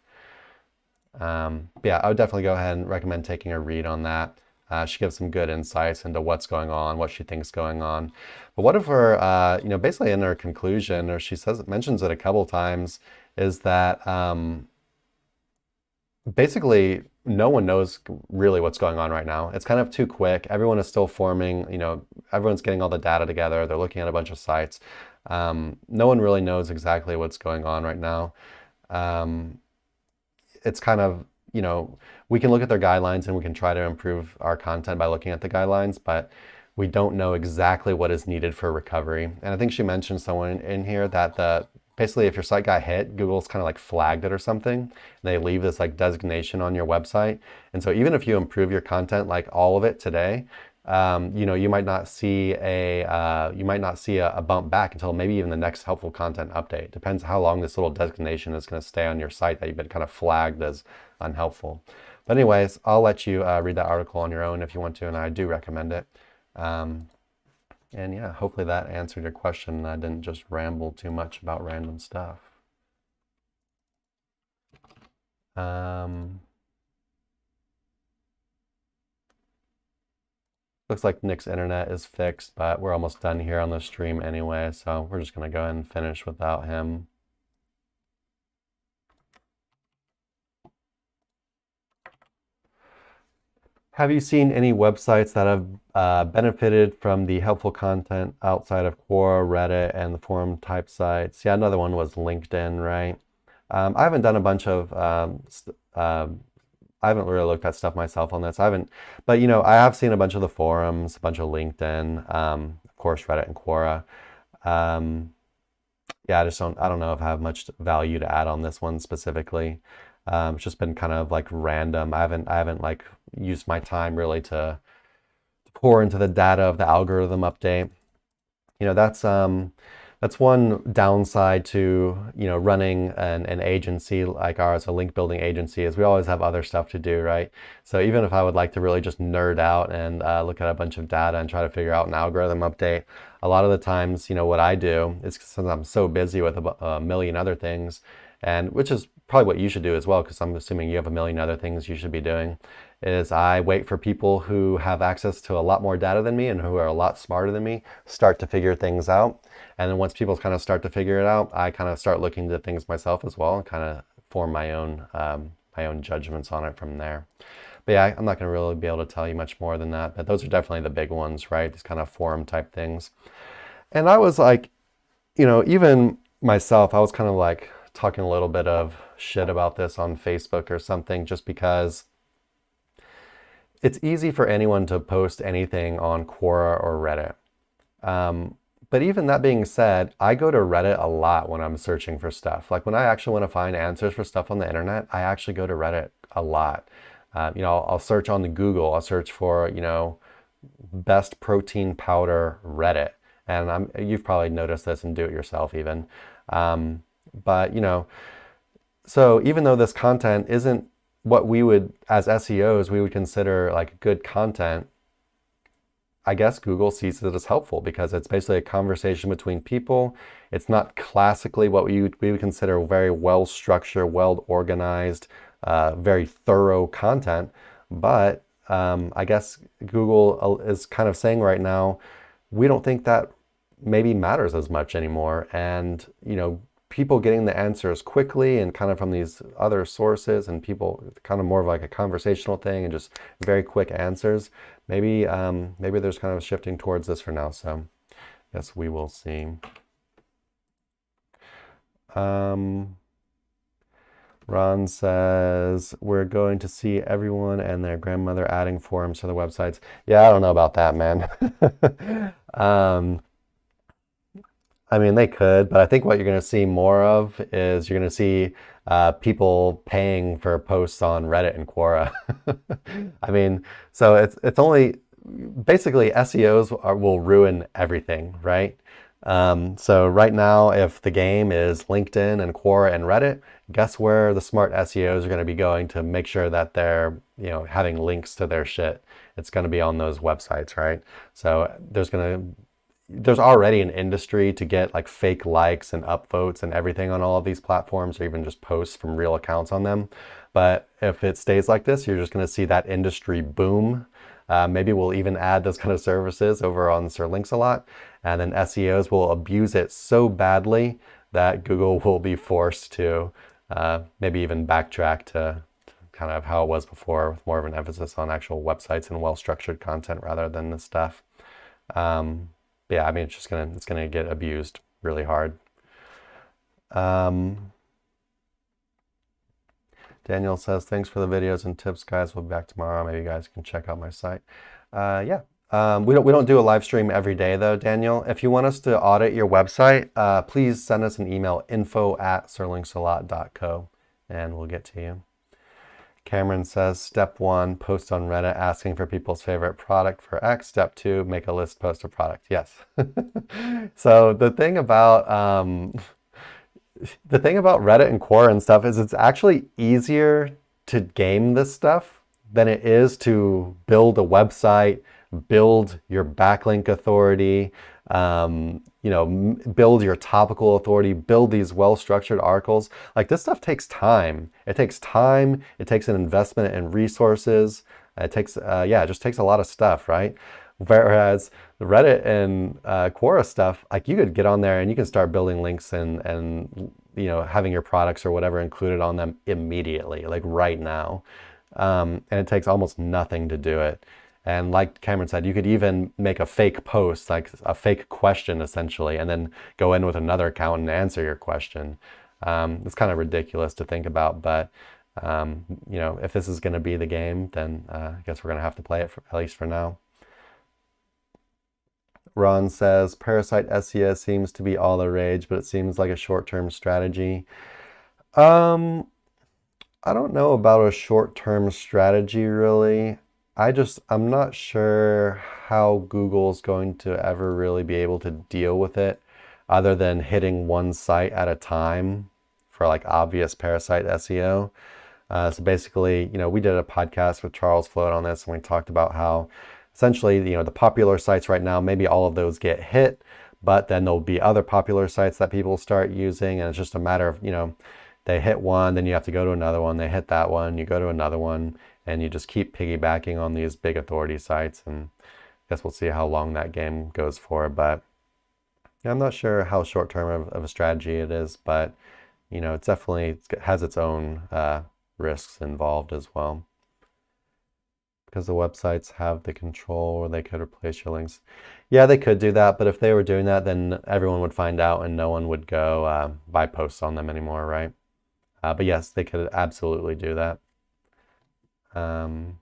Yeah, I would definitely go ahead and recommend taking a read on that. She gives some good insights into what's going on, what she thinks going on. But what if her, you know, basically in her conclusion, or she mentions it a couple times, is that basically no one knows really what's going on right now. It's kind of too quick. Everyone is still forming, you know, everyone's getting all the data together. They're looking at a bunch of sites. No one really knows exactly what's going on right now. It's kind of, you know, we can look at their guidelines and we can try to improve our content by looking at the guidelines, but we don't know exactly what is needed for recovery. And I think she mentioned someone in here that basically if your site got hit, Google's kind of like flagged it or something, and they leave this like designation on your website. And so even if you improve your content, like all of it today, you know, you might not see a bump back until maybe even the next helpful content update. Depends how long this little designation is going to stay on your site that you've been kind of flagged as unhelpful. But anyways, I'll let you read that article on your own if you want to, and I do recommend it. And yeah, hopefully that answered your question. I didn't just ramble too much about random stuff. Looks like Nick's internet is fixed, but we're almost done here on the stream anyway, so we're just going to go ahead and finish without him. Have you seen any websites that have benefited from the helpful content outside of Quora, Reddit, and the forum type sites? Yeah, another one was LinkedIn, right? I haven't done a bunch of, I haven't really looked at stuff myself on this. But you know, I have seen a bunch of the forums, a bunch of LinkedIn, of course, Reddit and Quora. Yeah, I don't know if I have much value to add on this one specifically. It's just been kind of like random. I haven't like used my time really to pour into the data of the algorithm update. You know, that's one downside to, you know, running an agency like ours, a link building agency, is we always have other stuff to do, right? So even if I would like to really just nerd out and look at a bunch of data and try to figure out an algorithm update, a lot of the times, you know, what I do is, since I'm so busy with a million other things, and which is probably what you should do as well, because I'm assuming you have a million other things you should be doing, is I wait for people who have access to a lot more data than me and who are a lot smarter than me start to figure things out. And then once people kind of start to figure it out, I kind of start looking at things myself as well and kind of form my own judgments on it from there. But yeah, I'm not going to really be able to tell you much more than that, but those are definitely the big ones, right? These kind of forum type things. And I was like, you know, even myself, I was kind of like talking a little bit of shit about this on Facebook or something, just because it's easy for anyone to post anything on Quora or Reddit. But even that being said, I go to Reddit a lot when I'm searching for stuff. Like when I actually want to find answers for stuff on the internet, I actually go to Reddit a lot. You know, I'll search on the Google, I'll search for, you know, best protein powder Reddit. And you've probably noticed this and do it yourself even. But, you know, so even though this content isn't what we would, as SEOs, we would consider like good content, I guess Google sees it as helpful because it's basically a conversation between people. It's not classically what we would consider very well-structured, well-organized, very thorough content. But I guess Google is kind of saying right now, we don't think that maybe matters as much anymore. And, you know, people getting the answers quickly and kind of from these other sources, and people kind of more of like a conversational thing and just very quick answers. Maybe there's kind of shifting towards this for now. So yes, we will see. Ron says, we're going to see everyone and their grandmother adding forums to the websites. Yeah, I don't know about that, man. I mean, they could, but I think what you're going to see more of is you're going to see people paying for posts on Reddit and Quora. I mean, so it's only basically SEOs will ruin everything, right? So right now, if the game is LinkedIn and Quora and Reddit, guess where the smart SEOs are going to be going to make sure that they're, having links to their shit. It's going to be on those websites, right? So there's already an industry to get like fake likes and upvotes and everything on all of these platforms, or even just posts from real accounts on them. But if it stays like this, you're just going to see that industry boom. Maybe we'll even add those kind of services over on Sir Links a lot. And then SEOs will abuse it so badly that Google will be forced to maybe even backtrack to kind of how it was before, with more of an emphasis on actual websites and well-structured content rather than this stuff. Yeah, I mean, it's gonna get abused really hard. Daniel says, thanks for the videos and tips, guys. We'll be back tomorrow. Maybe you guys can check out my site. Yeah. We don't do a live stream every day though, Daniel. If you want us to audit your website, please send us an email, info@sirlinksalot.co, and we'll get to you. Cameron says, step 1, post on Reddit asking for people's favorite product for X. Step 2, make a list post of product. Yes. So the thing about Reddit and Quora and stuff is it's actually easier to game this stuff than it is to build a website, build your backlink authority, build your topical authority, build these well-structured articles. Like, this stuff takes time. It takes time. It takes an investment in resources. It takes, it just takes a lot of stuff, right? Whereas the Reddit and Quora stuff, like, you could get on there and you can start building links and having your products or whatever included on them immediately, like right now. And it takes almost nothing to do it. And like Cameron said, you could even make a fake post, like a fake question essentially, and then go in with another account and answer your question. It's kind of ridiculous to think about, but if this is going to be the game, then I guess we're going to have to play it at least for now. Ron says, parasite SEO seems to be all the rage, but it seems like a short-term strategy. I don't know about a short-term strategy, really. I'm not sure how Google's going to ever really be able to deal with it other than hitting one site at a time for like obvious parasite SEO. So basically, we did a podcast with Charles Float on this, and we talked about how essentially, the popular sites right now, maybe all of those get hit, but then there'll be other popular sites that people start using, and it's just a matter of, they hit one, then you have to go to another one, they hit that one, you go to another one, and you just keep piggybacking on these big authority sites, and I guess we'll see how long that game goes for, but I'm not sure how short-term of a strategy it is, but, it definitely has its own risks involved as well. Because the websites have the control, or they could replace your links. Yeah, they could do that, but if they were doing that, then everyone would find out and no one would go buy posts on them anymore, right? But yes, they could absolutely do that. And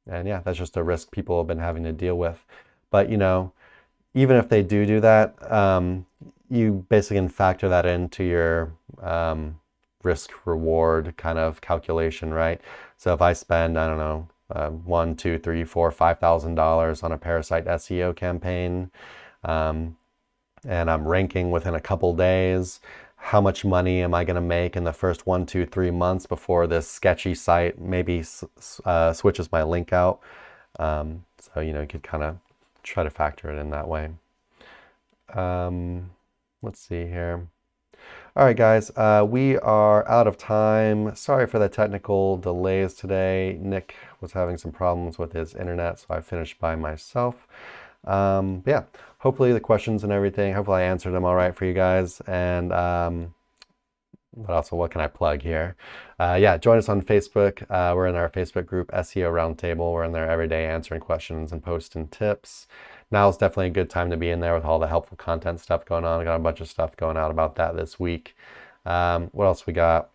yeah, that's just a risk people have been having to deal with. But, even if they do that, you basically can factor that into your risk reward kind of calculation, right? So if I spend, I don't know, $1, $2, $3, $4, $5,000 on a parasite SEO campaign, and I'm ranking within a couple days, how much money am I going to make in the first 1, 2, 3 months before this sketchy site maybe switches my link out? So, you could kind of try to factor it in that way. Let's see here. All right, guys, we are out of time. Sorry for the technical delays today. Nick was having some problems with his internet, so I finished by myself. Yeah, hopefully the questions and everything, hopefully I answered them all right for you guys. And what can I plug here? Yeah, join us on Facebook. We're in our Facebook group, SEO Roundtable. We're in there every day answering questions and posting tips. Now is definitely a good time to be in there with all the helpful content stuff going on. I got a bunch of stuff going out about that this week. What else we got?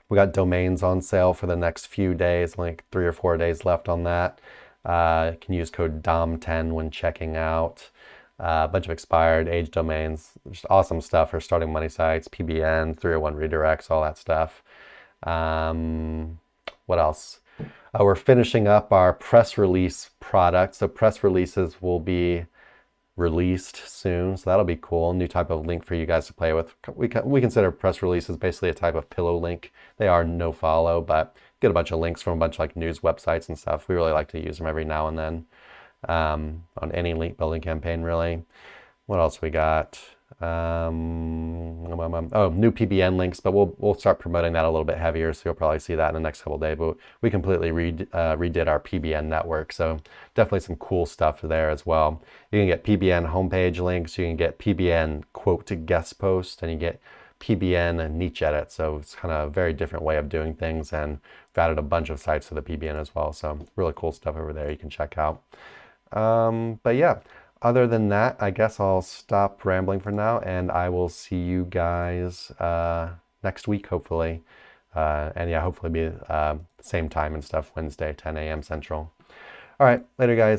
We got domains on sale for the next few days, like 3 or 4 days left on that. You can use code DOM10 when checking out. A bunch of expired age domains, just awesome stuff for starting money sites, PBN, 301 redirects, all that stuff. What else? We're finishing up our press release product. So press releases will be released soon, so that'll be cool. New type of link for you guys to play with. We consider press releases basically a type of pillow link. They are no follow, but get a bunch of links from a bunch of like news websites and stuff. We really like to use them every now and then on any link building campaign, really. What else we got? Oh, new PBN links, but we'll start promoting that a little bit heavier, so you'll probably see that in the next couple of days. But we completely redid our PBN network, so definitely some cool stuff there as well. You can get PBN homepage links, you can get PBN quote to guest post, and you get PBN niche edit. So it's kind of a very different way of doing things, and we've added a bunch of sites to the PBN as well. So really cool stuff over there you can check out. But yeah. Other than that, I guess I'll stop rambling for now, and I will see you guys next week, hopefully. And yeah, hopefully be same time and stuff, Wednesday, 10 a.m. Central. All right, later, guys.